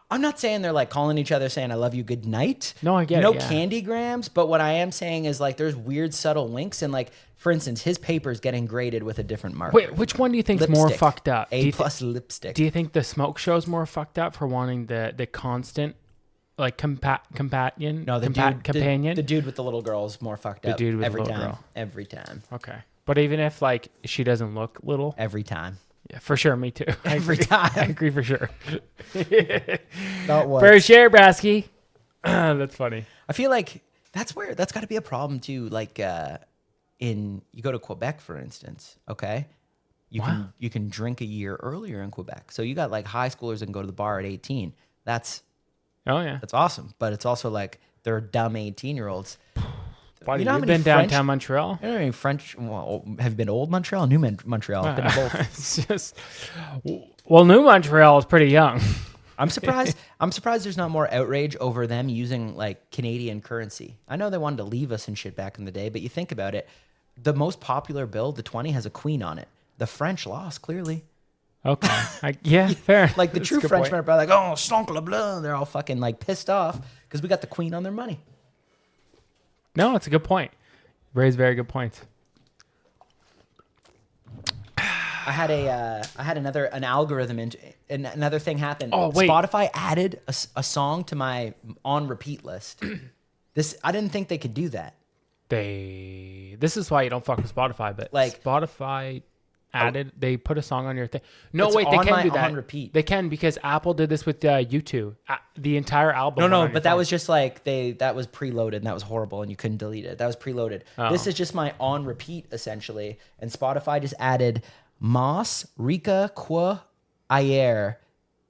I'm not saying they're like calling each other saying I love you, good night. No, I get it, No yeah. candy grams, but what I am saying is like there's weird subtle winks, and like for instance, his paper's getting graded with a different marker. Wait, which one do you think's more Lipstick. fucked up? Do A you, plus lipstick. do you think the smoke show's more fucked up for wanting the constant, like, companion? No, companion. The dude with the little girl is more fucked up. dude with the every little time. girl. Every time. Okay, but even if like she doesn't look little, Every time. yeah, for sure. Me too. I Every agree. time. I agree for sure. Not once. For sure, Brasky. That's funny. I feel like that's got to be a problem too. Like you go to Quebec, for instance, okay? You can drink a year earlier in Quebec. So you got like high schoolers that can go to the bar at 18. That's Oh yeah. awesome. But it's also like they're dumb 18-year-olds. Buddy, You know how you've many been French- downtown Montreal. I don't know any French. Well, have you been to old Montreal, New Montreal? I've been to both. It's just, well, New Montreal is pretty young. I'm surprised. I'm surprised there's not more outrage over them using like Canadian currency. I know they wanted to leave us and shit back in the day, but you think about it, the most popular bill, the 20, has a queen on it. The French lost clearly. Okay. Yeah, fair. Like the That's a true good Frenchmen point. are probably like, oh, stonk le bleu. They're all fucking like pissed off because we got the queen on their money. No, it's a good point. Raise very good points. I had an algorithm and another thing happened. Oh, wait. Spotify added a song to my on repeat list. I didn't think they could do that. This is why you don't fuck with Spotify, but Like- Spotify added, they put a song on your thing. No, It's wait, they on can my do that. on repeat. They can, because Apple did this with YouTube. The entire album. went No, on your but that phone. was just like that was preloaded and that was horrible and you couldn't delete it. That was preloaded. Oh. This is just my on repeat essentially. And Spotify just added Moss, Rika, Qua, Ayer,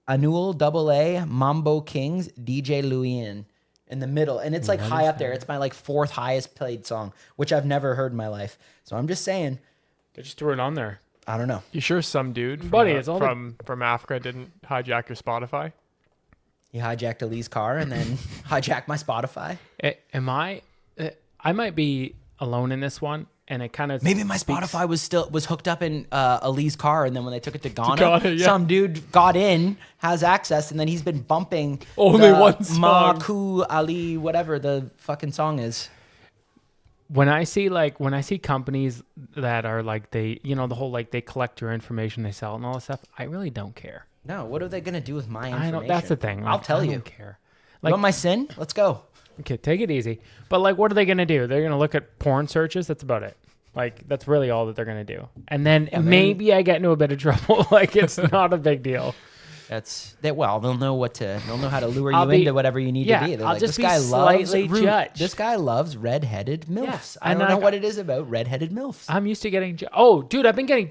Anul, AA, Mambo Kings, DJ Luian in the middle. And it's like high up there. It's my like fourth highest played song, which I've never heard in my life. So I'm just saying, They just threw it on there. I don't know. You sure some dude Buddy, it's all the- from Africa didn't hijack your Spotify? He hijacked Ali's car and then hijacked my Spotify. Am I? I might be alone in this one, and it kind of Maybe my Spotify was hooked up in Ali's car, and then when they took it to Ghana, Ghana, yeah. some dude got in, has access, and then he's been bumping Only the one song. Ma Ku Ali, whatever the fucking song is. when I see companies that are like the whole like they collect your information, they sell it and all that stuff, I really don't care. No, what are they gonna do with my information? I don't. That's the thing. I'll Like, tell I you. don't care. You Like, want my sin? Let's go. okay, take it easy. But like, what are they gonna do? They're gonna look at porn searches. That's about it. Like, that's really all that they're gonna do. And then maybe I get into a bit of trouble. Like, it's not a big deal. Well, they'll know how to lure I'll you be- into whatever you need yeah, to be. They're I'll like, just this be guy slightly loves judged. This guy loves red-headed milfs. Yeah, I and don't know I- what it is about red-headed milfs. I'm used to getting. Oh, dude, I've been getting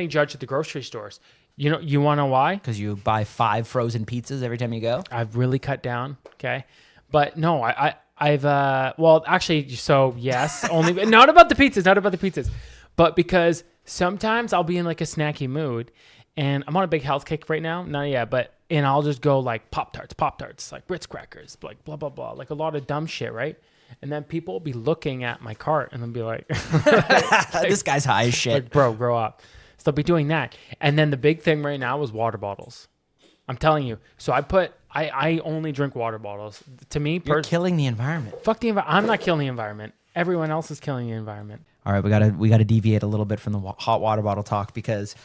judged at the grocery stores. You want to know why? Because you buy 5 frozen pizzas every time you go. I've really cut down. Okay, but no, I've well, actually, so yes, only not about the pizzas, but because sometimes I'll be in like a snacky mood, and I'm on a big health kick right now. Not yet, but and I'll just go like Pop Tarts, like Ritz crackers, like blah blah blah, like a lot of dumb shit, right? And then people will be looking at my cart and they'll be like, This guy's high as shit. like, bro, grow up. So they'll be doing that. And then the big thing right now is water bottles. I'm telling you. So I only drink water bottles. To me, You're killing the environment. fuck the environment. I'm not killing the environment. Everyone else is killing the environment. All right, we gotta deviate a little bit from the hot water bottle talk because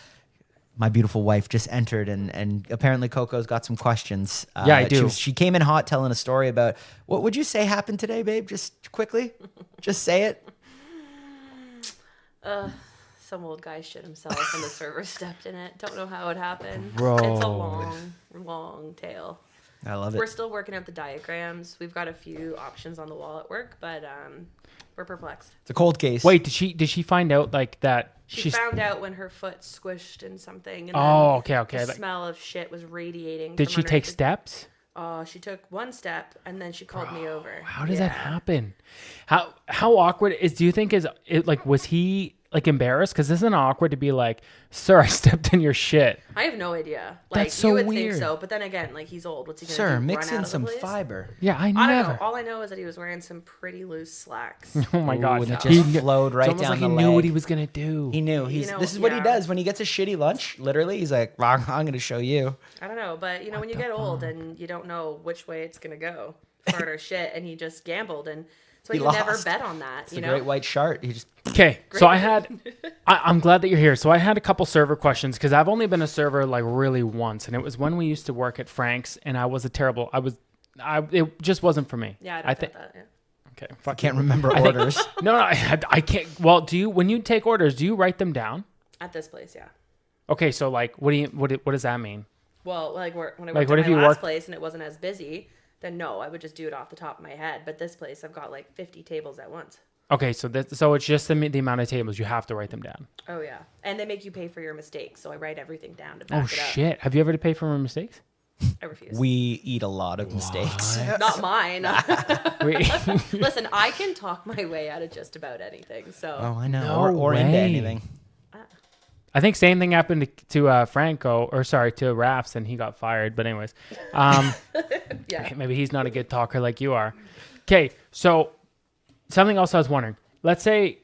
my beautiful wife just entered and apparently Coco's got some questions. Yeah, I do. She came in hot telling a story about what would you say happened today, babe? Just quickly, just say it. Some old guy shit himself and the server stepped in it. Don't know how it happened. Bro. It's a long tale. I love it. We're still working out the diagrams. We've got a few options on the wall at work, but we're perplexed. It's a cold case. Wait, did she find out like that? She found out when her foot squished in something. And Oh, then okay. The Like, smell of shit was radiating. did from she take underneath. steps? She took one step and then she called me over. How does that happen? How awkward do you think was he like embarrassed? Because isn't it awkward to be like, sir, I stepped in your shit? I have no idea. Like, That's so you would weird. think so, but then again, like, he's old. What's he gonna Sir, do? mix Run in out of the some place? Yeah, fiber. I I don't never. know. All I know is that he was wearing some pretty loose slacks. Oh my god! And it He- just flowed right it's almost down like the he leg. knew what he was gonna do. He knew. This is what he yeah. does when he gets a shitty lunch. Literally, he's like, I'm going to show you. I don't know, but when you get old and you don't know which way it's gonna go, fart or shit, and he just gambled, and so He you never lost. bet on that. It's a great white shark. He just Okay, so I'm glad that you're here. So I had a couple server questions because I've only been a server like really once, and it was when we used to work at Frank's, and I was it just wasn't for me. Yeah, I think. don't that. Yeah. Okay, fuck can't you. remember orders. No, I can't. Well, when you take orders, do you write them down? At this place, yeah. Okay, so like, what does that mean? Well, like when I Like, worked what at if my you last worked- place and it wasn't as busy, then no, I would just do it off the top of my head. But this place, I've got like 50 tables at once. Okay, so it's just the amount of tables you have to write them down. Oh yeah, and they make you pay for your mistakes, so I write everything down to Oh back it up. shit! Have you ever to pay for my mistakes? I refuse. We eat a lot of mistakes. Not mine. Wait. Listen, I can talk my way out of just about anything. So Oh, I know. No or into way. anything. I think same thing happened to Franco, or sorry, to Rafts, and he got fired. But anyways, yeah. maybe he's not a good talker like you are. Okay, so something else I was wondering. Let's say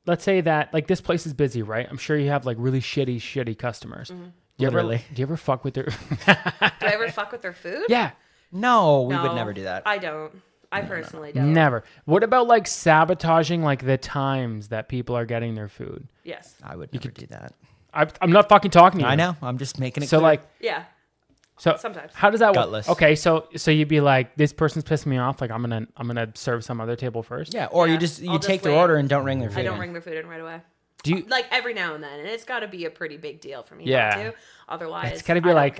that like this place is busy, right? I'm sure you have like really shitty customers. Do you ever fuck with their? Do I ever fuck with their food? Yeah, No, we would No, never do that. I don't. I personally don't. never. What about like sabotaging like the times that people are getting their food? Yes. I would never do that. I'm not fucking talking to you. I know. I'm just making it So clear. like, Yeah. so Sometimes. how does that work? Gutless. Okay, so you'd be like, this person's pissing me off. Like I'm gonna serve some other table first. yeah, or Yeah, you I'll take just their wait. order and don't ring their food. I don't in. ring their food in right away. Do you? Like every now and then, and it's got to be a pretty big deal for me Yeah. not to. Otherwise, It's gotta be I like, don't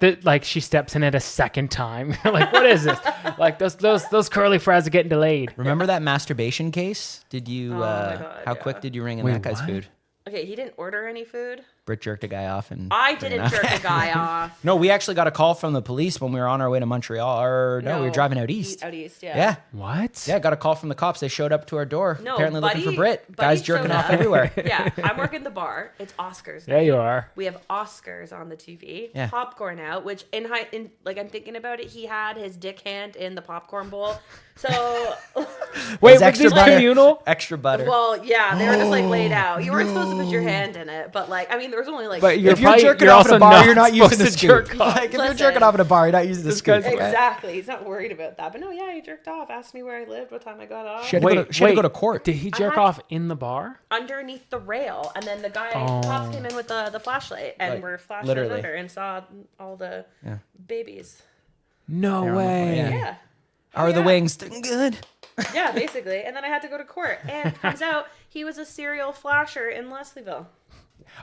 care. like she steps in it a second time. You're like, what is this? Like those curly fries are getting delayed. Remember that masturbation case? Did you? Oh my God, how yeah. quick did you ring in Wait, that guy's what? food? Okay, he didn't order any food. Britt jerked a guy off, and I didn't jerk a guy off. No, we actually got a call from the police when we were on our way to Montreal. Or no, we were driving out east. Out east, yeah. Yeah, What? yeah. Got a call from the cops. They showed up to our door. No, apparently looking for Buddy- Britt. Buddy Guys jerking showed off up. everywhere. Yeah, I'm working the bar. It's Oscars. There you are. We have Oscars on the TV. Yeah. Popcorn out, which in like I'm thinking about it, he had his dick hand in the popcorn bowl. So, Wait, was There's extra this butter. communal? Extra butter. well, yeah, they were just like laid out. You weren't supposed to put your hand in it, but like, I mean, there was only like. But you're if you're probably- jerking you're off at a also bar, not you're not using the supposed to scoop. jerk off. Like if you're Listen. jerking off at a bar, you're not using the scoop. guy's- okay? Exactly. He's not worried about that. But no, yeah, he jerked off. Asked me where I lived, what time I got off. She had to go to court. Did he jerk had- off in the bar? Underneath the rail, and then the guy cops came in with the flashlight, and Like, we're flashing literally. under and saw all the babies. No Yeah. way. Yeah. Yeah. How are the yeah. wings? Doing good. Yeah, basically. And then I had to go to court. And turns out he was a serial flasher in Leslieville.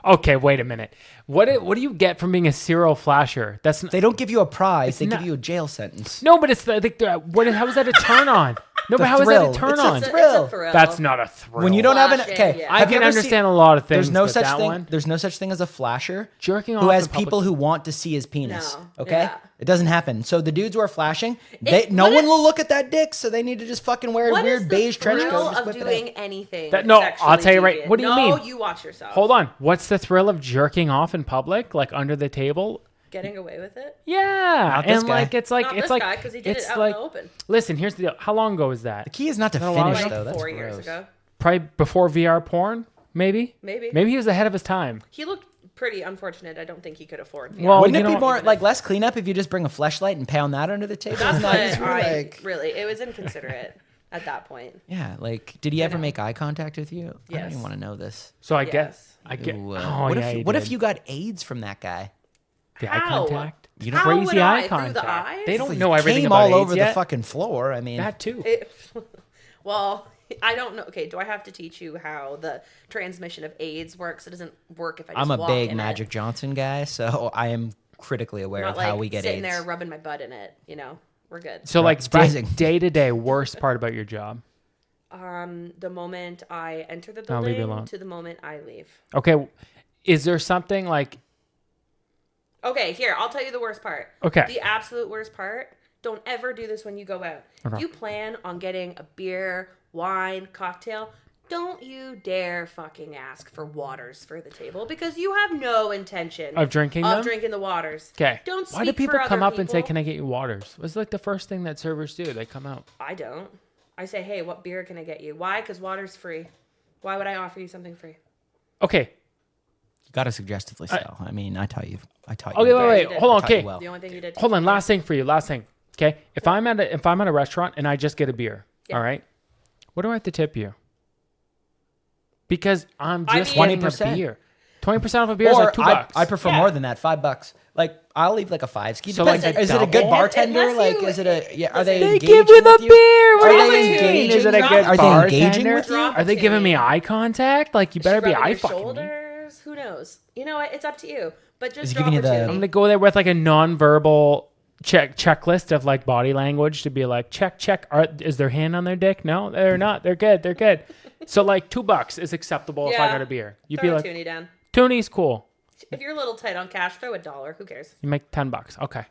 Okay, wait a minute. What do you get from being a serial flasher? That's They don't give you a prize. They not- give you a jail sentence. no, but it's how is that a turn on? No, but how is that thrill. a turn It's a on? It's Thrill. a thrill. That's not a thrill. When you don't have an Flashing, okay, yeah. I have you can ever understand seen- a lot of things. There's no but such that thing. One, There's no such thing as a flasher jerking off who in has public- people who want to see his penis. No. Okay, Yeah. it doesn't happen. So the dudes who are flashing, no what one is- will look at that dick. So they need to just fucking wear a What is weird the beige trench thrill coat. And just of whip it doing out. anything? That- no, sexually I'll tell you right- deviant? what do you No, mean? you watch yourself. Hold on. What's the thrill of jerking off in public, like under the table? getting away with it. Yeah, Not this and guy. like it's like Not it's this like guy because he did it's it out like. in the open. Listen, here's the deal. How long ago was The that? key is not to No, finish Like though. That's 4 years gross. ago. Probably before VR porn, maybe. Maybe. Maybe he was ahead of his time. He looked pretty unfortunate. I don't think he could afford. VR. Well, Wouldn't you it be know- more like less cleanup if you just bring a fleshlight and pound that under the table? That's Isn't that what easier? I Like, really. It was inconsiderate at that point. yeah, like, did he ever know. make eye contact with you? I don't Yes. even want to know this. So I Yes. guess I get. Ooh, Oh, what yeah, if he what if did. you got AIDS from that guy? The eye How? contact? You How Crazy would eye I? Through contact. the eyes? They don't Well, know you everything came about all AIDS over yet. the fucking floor. I mean, That too. Well, I don't know. Okay, do I have to teach you how the transmission of AIDS works? It doesn't work if I just I'm a walk big in Magic it. Johnson guy, so I am critically aware Not of like how we get sitting AIDS. there rubbing my butt in it. You know, we're good. So like Surprising. day to day, worst part about your job. The moment I enter the I'll leave you building alone. to the moment I leave. Okay, is there something like? Okay, here, I'll tell you the worst part. Okay. The absolute worst part. Don't ever do this when you go out. If you plan on getting a beer, wine, cocktail, don't you dare fucking ask for waters for the table because you have no intention Of drinking them? drinking the waters. Okay. Don't speak Why do people for come other up and say, people. "Can I get you waters?" What's like the first thing that servers do? They come out. I don't. I say, hey, what beer can I get you? Why? Because water's free. Why would I offer you something free? Okay. You got to suggestively so. I mean, I taught you. Okay. you Wait. did. Hold on. Taught you Okay. well. The only thing you did. Hold on. Last thing for you. Last thing. Okay. If I'm at a restaurant and I just get a beer, Yeah. all right, what do I have to tip you? Because I'm I just mean- getting a 20%. beer. 20% off a beer is Or like $2. I prefer Yeah. more than that. $5. Like I'll leave like a 5. Ski. So, Depends. like, a is it a good double? bartender? Unless Like you- is it a yeah? Are they They engaging give you the with you? beer. What Are do you they mean? engaging? Is it a with- good Are they engaging bartender? with you? Drop Are they to giving me me. eye contact? Like you better be Rubbing eye your fucking me. shoulders. Who knows? You know what? It's up to you. But just Is he drop giving you it to the- I'm me. gonna go there with like a non-verbal checklist of like body language to be like check. Is their hand on their dick? No, they're not. They're good. They're good. So like $2 is acceptable if I Yeah. got a beer. You'd Throw be a like toonie down. Toonie's cool. If you're a little tight on cash, throw $1. Who cares? You make $10. Okay.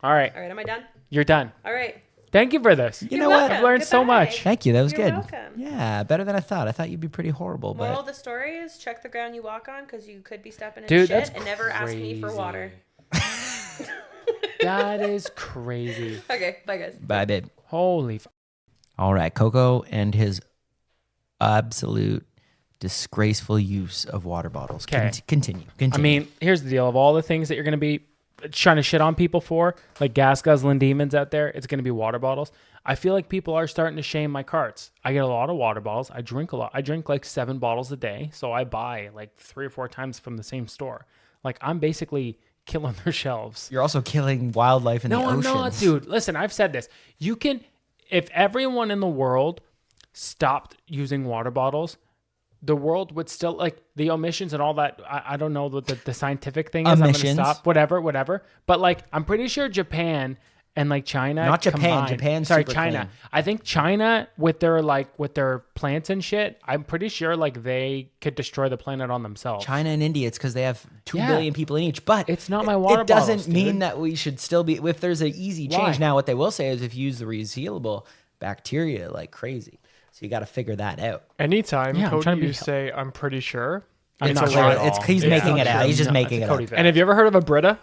All right. All right, am I done? You're done. All right. Thank you for this. You know what? I've learned so Goodbye. much. Thank you. That was You're good. welcome. Yeah, better than I thought. I thought you'd be pretty horrible, Moral but of the story is check the ground you walk on because you could be stepping in Dude, shit that's and never ask me for water. That is crazy. Okay, bye guys. bye, babe. Holy. All right, Coco and his absolute disgraceful use of water bottles. 'Kay. Continue. I mean, here's the deal. Of all the things that you're going to be trying to shit on people for, like gas guzzling demons out there, it's going to be water bottles. I feel like people are starting to shame my carts. I get a lot of water bottles. I drink a lot. I drink like 7 bottles a day. So I buy like 3 or 4 times from the same store. Like I'm basically killing their shelves. you're also killing wildlife in the No, I'm oceans. not, dude. Listen, I've said this. You can, if everyone in the world stopped using water bottles, the world would still like the emissions and all that. I don't know what the scientific thing is. Emissions. I'm gonna stop. Whatever. But like, I'm pretty sure Japan and like China. Not Japan. combined- Japan's sorry, super China. clean. I think China with their plants and shit. I'm pretty sure like they could destroy the planet on themselves. China and India, it's because they have 2 Yeah. billion people in each. But It's not my water It doesn't bottles, mean dude. that we should still be. If there's an easy change Why? now, what they will say is if you use the resealable bacteria like crazy. So you got to figure that out. Anytime Yeah, I'm trying Cody, to be you say, I'm pretty sure. I'm It's not a sure lot- at all. it's- he's Yeah. making I'm it not out. sure. He's just No, making it's a it Cody up. thing. And have you ever heard of a Brita?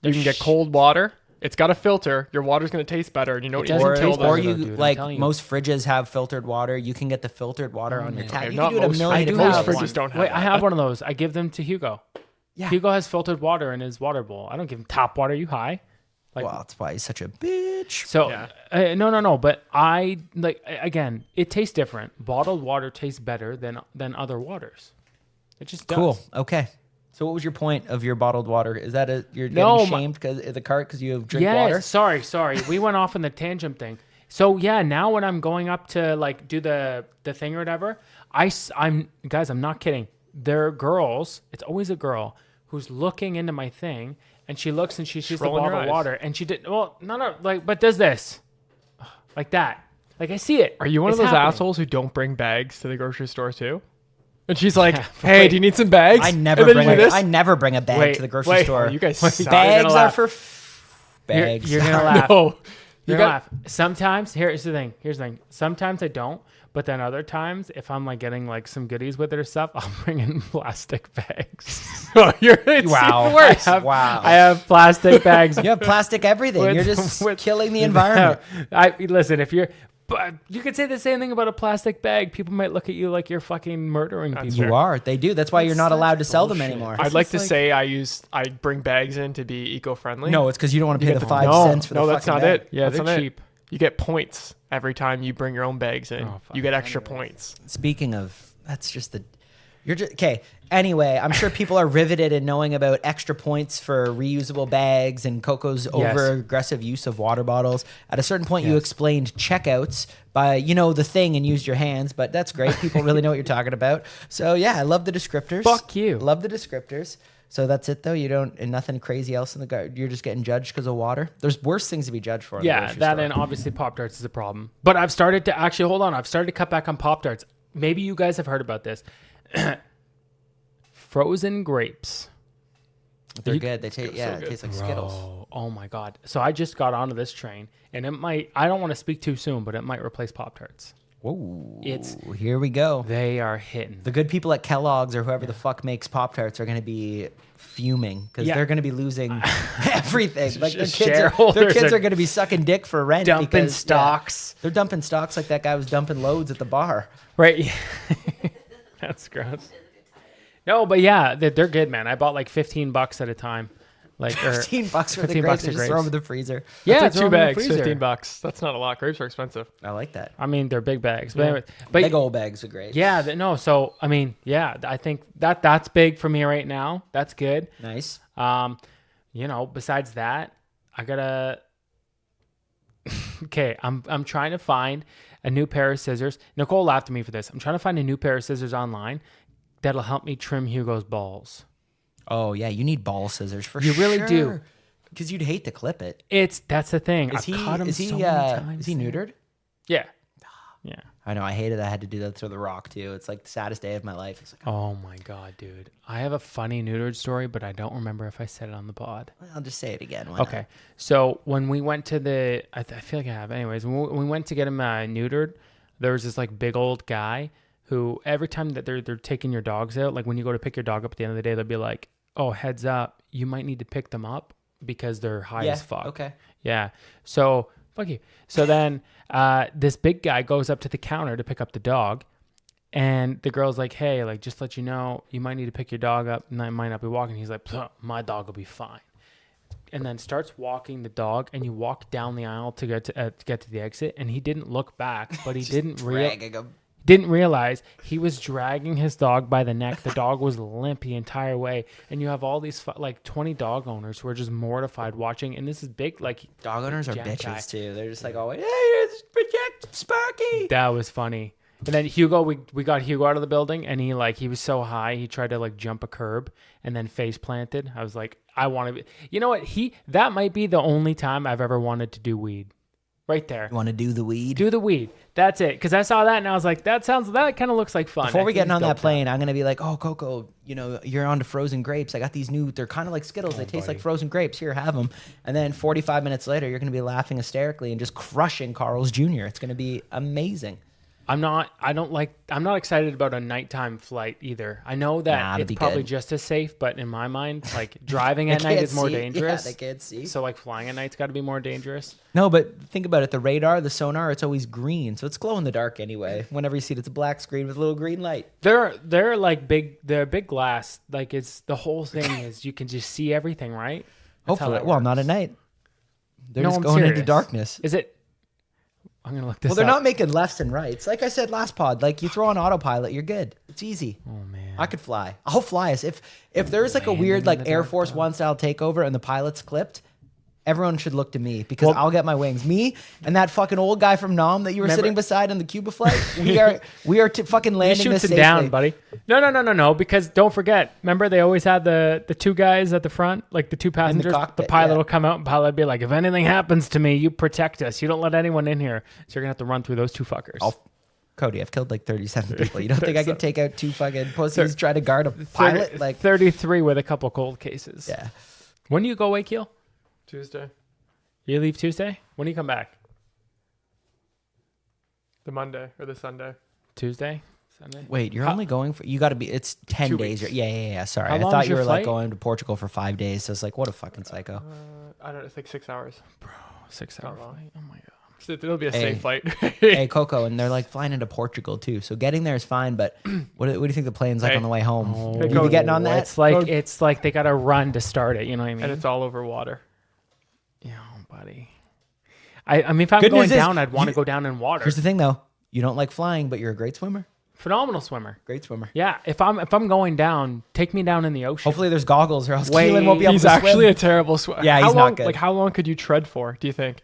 You can get cold water. It's got a filter. Your water's going to taste better. And you know what you doesn't can tell taste them? Or better, you though, dude, I'm like telling you. most fridges have filtered water. You can get the filtered water on your tap. Okay, You not can do it a most million I do different have fridges one. don't have Wait, I that. have one of those. I give them to Hugo. Yeah. Hugo has filtered water in his water bowl. I don't give him tap water. You high? Like, Well, that's why he's such a bitch. so Yeah. no. But I like again. It tastes different. Bottled water tastes better than other waters. It just does. Cool. Okay. So what was your point of your bottled water? Is that you're getting No, shamed because of the cart because you drink Yes, water? Sorry. We went off on the tangent thing. So yeah, now when I'm going up to like do the thing or whatever, I'm guys, I'm not kidding. There are girls. It's always a girl who's looking into my thing, and she looks and she sees the rolling her bottle of eyes. water, and she did no, like, but does this, like that, like I see it. Are you one It's of those happening. assholes who don't bring bags to the grocery store too? And she's like, Yeah, "Hey, wait. do you need some bags?" I never And then bring you do a, this? I never bring a bag Wait, to the grocery wait. store. Oh, you guys Wait, suck. Bags gonna are laugh. for bags. You're gonna laugh. No, You laugh. Sometimes, here's the thing. Sometimes I don't, but then other times, if I'm like getting like some goodies with it or stuff, I'll bring in plastic bags. It's Wow. even worse. I have plastic bags. You have plastic everything. You're just killing the environment. Listen, but you could say the same thing about a plastic bag. People might look at you like you're fucking murdering people. You are. They do. That's why you're not allowed to sell them anymore. I'd like to say I bring bags in to be eco-friendly. No, it's because you don't want to pay the 5 cents for the No, fucking that's not bag. it. Yeah, That's they're not cheap. You get points every time you bring your own bags in. You get extra points. Speaking of, that's just the... You're just... Okay, anyway, I'm sure people are riveted in knowing about extra points for reusable bags and Coco's over-aggressive use of water bottles. At a certain point, you explained checkouts by, the thing and used your hands, but that's great. People really know what you're talking about. So, yeah, I love the descriptors. Fuck you. Love the descriptors. So that's it, though? You don't... And nothing crazy else in the garden? You're just getting judged because of water? There's worse things to be judged for. Yeah, that and obviously Pop-Tarts is a problem. But I've started to... Actually, hold on. I've started to cut back on Pop-Tarts. Maybe you guys have heard about this. Frozen grapes. They're good. They taste... Yeah, it tastes like Skittles. Oh my God. So I just got onto this train, and it might... I don't want to speak too soon, but it might replace Pop-Tarts. Whoa. Here we go. They are hitting. The good people at Kellogg's or whoever the fuck makes Pop-Tarts are going to be fuming because they're going to be losing everything. Like their kids are going to be sucking dick for rent. Dumping stocks. They're dumping stocks like that guy was dumping loads at the bar. Right. That's gross. No, but yeah, they're good, man. I bought like $15 at a time. Like $15 for the grapes. Just throw them in the freezer. Yeah, that's 2 bags, $15. That's not a lot. Grapes are expensive. I like that. I mean, they're big bags, but big old bags of grapes. Yeah, so I mean, yeah, I think that's big for me right now. That's good. Nice. Besides that, I gotta. Okay, I'm trying to find a new pair of scissors. Nicole laughed at me for this. I'm trying to find a new pair of scissors online that'll help me trim Hugo's balls. Oh yeah, you need ball scissors for sure. You really do, because you'd hate to clip it. That's the thing. I've cut him so many times. Is he neutered? Yeah. I know. I hated that I had to do that to The Rock too. It's like the saddest day of my life. It's like, oh my God, dude. I have a funny neutered story, but I don't remember if I said it on the pod. I'll just say it again. Why okay. not? So when we went to I feel like I have. Anyways, when we went to get him neutered, there was this like big old guy who every time that they're taking your dogs out, like when you go to pick your dog up at the end of the day, they'll be like, oh, heads up, you might need to pick them up because they're high as fuck. Okay. Yeah. So, fuck you. So then this big guy goes up to the counter to pick up the dog. And the girl's like, hey, like, just let you know, you might need to pick your dog up and I might not be walking. He's like, my dog will be fine. And then starts walking the dog, and you walk down the aisle to get to the exit. And he didn't look back, but he didn't realize he was dragging his dog by the neck. The dog was limp the entire way. And you have all these like 20 dog owners who are just mortified watching. And this is big, like dog owners are bitches guy. too. They're just like, oh, hey, protect Sparky. That was funny. And then Hugo, we got Hugo out of the building, and he was so high, he tried to like jump a curb and then face planted. I was like, I want to be, you know what? That might be the only time I've ever wanted to do weed. Right there. You want to do the weed? Do the weed. That's it. Because I saw that and I was like, that kind of looks like fun. Before we get on that plane, I'm going to be like, oh, Coco, you're on to frozen grapes. I got these new, they're kind of like Skittles. They taste like frozen grapes. Here, have them. And then 45 minutes later, you're going to be laughing hysterically and just crushing Carl's Jr. It's going to be amazing. I'm not excited about a nighttime flight either. I know that it's probably just as safe, but in my mind, like driving at night is more dangerous. Yeah, they can't see. So like flying at night's got to be more dangerous. No, but think about it. The radar, the sonar, it's always green. So it's glow in the dark anyway. Whenever you see it, it's a black screen with a little green light. They're like they're big glass. Like it's the whole thing is you can just see everything, right? That's hopefully. Well, not at night. They're just going serious. into darkness. Is it? I'm going to look this up. Well, they're not making lefts and rights. Like I said last pod, like you throw on autopilot, you're good. It's easy. Oh, man. I could fly. I'll fly us. If there's like a weird like Airforce One style takeover and the pilot's clipped, everyone should look to me because I'll get my wings. Me and that fucking old guy from Nam that you were sitting beside on the Cuba flight, we are fucking landing this safely. Down, buddy. No, because don't forget. Remember, they always had the two guys at the front, like the two passengers. Cockpit, the pilot will come out and pilot will be like, if anything happens to me, you protect us. You don't let anyone in here. So you're going to have to run through those two fuckers. Cody, I've killed like 37 people. You don't think I could take out two fucking pussies trying to guard a pilot? Like 33 with a couple cold cases. Yeah. When do you go away, Keel? Tuesday. You leave Tuesday? When do you come back? The Monday or the Sunday? Tuesday, Sunday. Wait, you're only going for, you got to be, it's 10 2 days. weeks. Yeah. Sorry. How I long thought is you your were like flight? going to Portugal for 5 days. So it's like, what a fucking psycho. I don't know. It's like 6 hours. 6 Not hour long. flight. Oh my god. So it'll be a Hey. safe flight. Hey, Coco, and they're like flying into Portugal too. So getting there is fine, but what do you think the plane's like Hey. on the way home? Oh, You be getting on that? It's like they got to run to start it. You know what I mean? And it's all over water. Yeah, buddy. I mean, if I'm Good going news is down, I'd want to you- go down in water. Here's the thing though. You don't like flying, but you're a great swimmer. Phenomenal swimmer. Great swimmer. Yeah, if I'm going down, take me down in the ocean. Hopefully there's goggles or else Wait, Keelan won't be able He's to actually swim. a terrible swimmer. Yeah, he's not good. Like, how long could you tread for, do you think?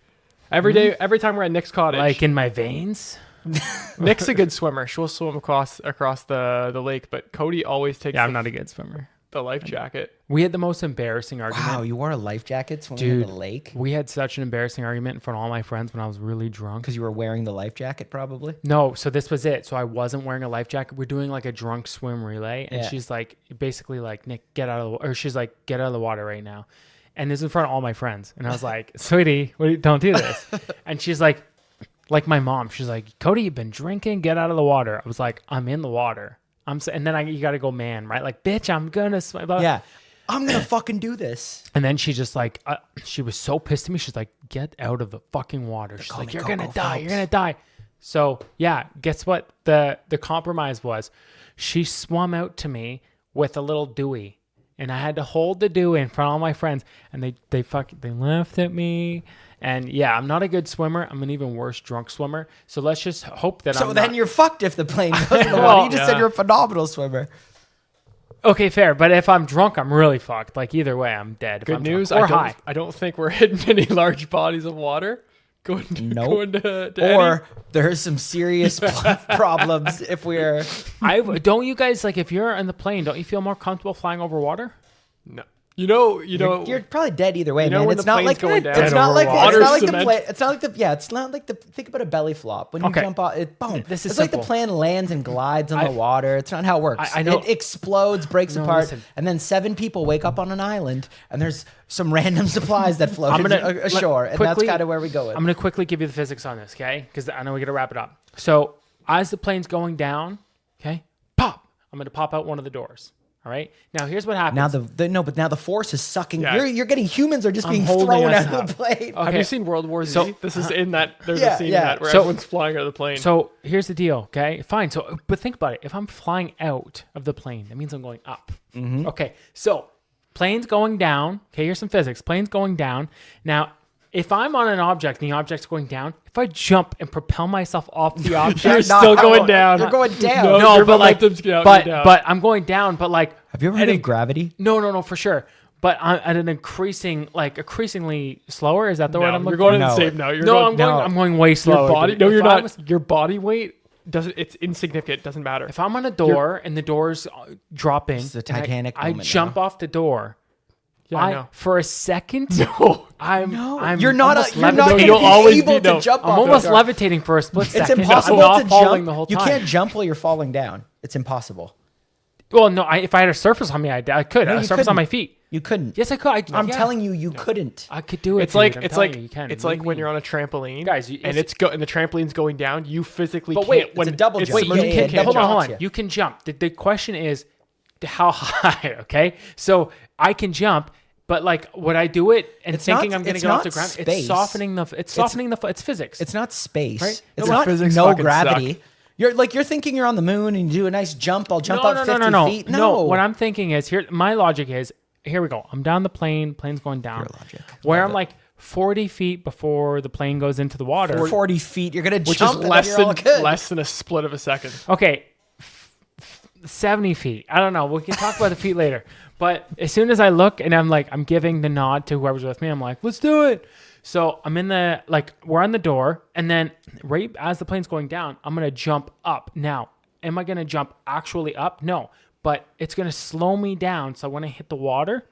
Every day, every time we're at Nick's cottage. like in my veins. Nick's a good swimmer. She'll swim across the lake, but Cody always takes Yeah, I'm not a good swimmer. the life jacket. We had the most embarrassing argument. Wow, you wore a life jacket swimming in Dude. the lake We had such an embarrassing argument in front of all my friends when I was really drunk. because you were wearing the life jacket, probably. No, so this was it. So I wasn't wearing a life jacket. We're doing like a drunk swim relay, and Yeah. she's like, basically like, Nick, get out of the, or she's like, get out of the water right now. And this is in front of all my friends, and I was like, sweetie, don't do this. And she's like my mom. She's like, Cody, you've been drinking. Get out of the water. I was like, I'm in the water. And then you got to go, man, right? Like, bitch, I'm gonna swim. Yeah. I'm going to fucking do this. And then she just like, she was so pissed at me. She's like, get out of the fucking water. She's call like, me you're Coco going to die. You're Phelps. going to die. So yeah, guess what? The compromise was she swam out to me with a little Dewey, and I had to hold the Dewey in front of all my friends, and they laughed at me. And yeah, I'm not a good swimmer. I'm an even worse drunk swimmer. So let's just hope that So then you're fucked if the plane goes in the water. Well, You just said yeah. you're a phenomenal swimmer. okay, fair. But if I'm drunk, I'm really fucked. Like either way, I'm dead. If Good I'm news. drunk. Or high. I don't think we're hitting any large bodies of water. Going Nope. going to any. Or there's some serious problems if we're. Don't you guys like if you're in the plane? Don't you feel more comfortable flying over water? No. You know. You're probably dead either way, You know man. when It's the not plane's like going down? it's not like Water it's not like the cement. plane. It's not like the It's not like the. Think about a belly flop when you Okay. jump off. It boom. This is it's like the simple. plane lands and glides on the water. It's not how it works. I know. It explodes, breaks No, apart, listen. and then 7 people wake up on an island, and there's some random supplies that float ashore, and that's kind of where we go. I'm gonna quickly give you the physics on this, okay? Because I know we gotta wrap it up. So as the plane's going down, okay, pop. I'm gonna pop out one of the doors. All right. Now here's what happens. But now the force is sucking. Yeah. You're getting humans are just I'm being holding thrown us out of the plane. Have Okay. you seen World War Z? So- This is in that. There's Yeah, a scene yeah. in that where So- everyone's flying out of the plane. So here's the deal, okay? Fine. So, but think about it. If I'm flying out of the plane, that means I'm going up. Mm-hmm. Okay. So plane's going down. Okay. Here's some physics. Plane's going down. Now, if I'm on an object and the object's going down, if I jump and propel myself off the object, You're not still how- going down. You're going down. No, no, your but like, momentum's down, you're down. but I'm going down. But like, Have you ever heard of gravity? no, for sure. But I'm at an increasingly slower. Is that the word I'm you're looking going for? in the No. same now. You're No, going, I'm going way slower. your body. dude. No, you're If I not. was- Your body weight doesn't. It's insignificant. It doesn't matter. If I'm on a door and the door's dropping, It's the and Titanic I moment jump off the door. Yeah, I know. For a second, No. I'm You're not. almost You're not levitating. gonna You'll be always able be- no. to jump. I'm off almost the door. levitating for a split It's second. impossible I'm not to falling jump. the whole You time. can't jump while you're falling down. It's impossible. Well, no. If I had a surface on me, I could. No, a you surface on couldn't. my feet. You couldn't. Yes, I could. I'm yeah. telling you, you couldn't. I could do it. It's like dude. I'm it's telling like you, you can. it's What do like you when mean? you're on a trampoline, Guys, and the trampoline's going down. You physically But can't. wait, when it's a double it's jump. submerged, Yeah, you yeah, can't double jump. hold on. Yeah. You can jump. The question is how high. Okay, so I can jump. But like, would I do it and It's thinking not- I'm going to it's get off not the ground? space. It's softening the. It's softening the. It's physics. It's not space. Right? It's No, not physics no fucking gravity. suck. You're thinking you're on the moon and you do a nice jump. I'll jump up 50 feet. No, what I'm thinking is here. My logic is here we go. I'm down the plane. Plane's going down. Your logic. Where Love I'm it. like 40 feet before the plane goes into the water. 40 feet. You're gonna Which jump. is and less then you're all than good. less than a split of a second. Okay, 70 feet. I don't know. We can talk about the feet later. But as soon as I look and I'm giving the nod to whoever's with me, I'm like, let's do it. So I'm in we're on the door. And then right as the plane's going down, I'm going to jump up. Now, am I going to jump actually up? No. But it's going to slow me down. So when I hit the water,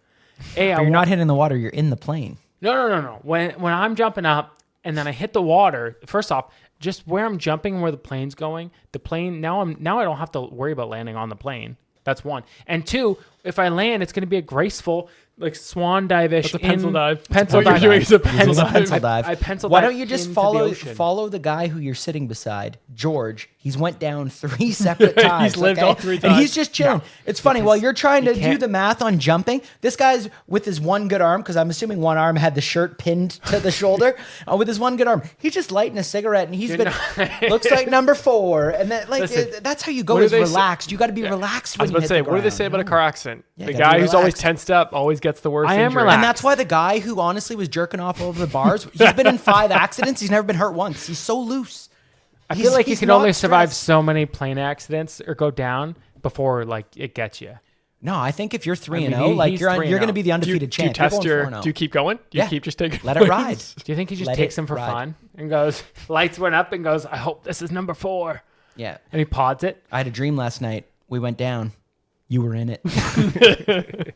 But you're not hitting the water. You're in the plane. No. When I'm jumping up and then I hit the water, first off, just where I'm jumping and where the plane's going, the plane now I don't have to worry about landing on the plane. That's one. And two, if I land, it's going to be a graceful like swan dive-ish. That's a pencil dive. Pencil What you're dive. doing is a pencil It's a dive. pencil dive. I penciled Why that don't you just into the follow ocean. the guy who you're sitting beside, George? He's went down 3 separate times. He's lived all 3 And he's times. just chilling. No, it's funny while you're trying to do can't- the math on jumping. This guy's with his one good arm, because I'm assuming one arm had the shirt pinned to the shoulder. With his one good arm, he's just lighting a cigarette, and he's been looks like number 4, and then like Listen, that's how you go what do is they say- relaxed. You got to be relaxed I when was you about hit to say, the what do they ground. say about a car accident? Yeah, The gotta guy be who's always relaxed. tensed up always gets the worst I am injury. relaxed. And that's why the guy who honestly was jerking off over the bars, he's been in 5 accidents. He's never been hurt once. He's so loose. I feel like you he's can not only survive stressed. so many plane accidents or go down before like it gets you. No, I think if you're 3 I mean, and 0, like he's you're 3-0. going to be the Do you, undefeated do you champ. test You're your? going 4-0. Do you keep going? Do you Yeah. keep just taking? Let it ride. Do you think he just Let takes it them for ride. fun and goes, lights went up and goes, I hope this is number 4. Yeah. And he pods it. I had a dream last night. We went down. You were in it.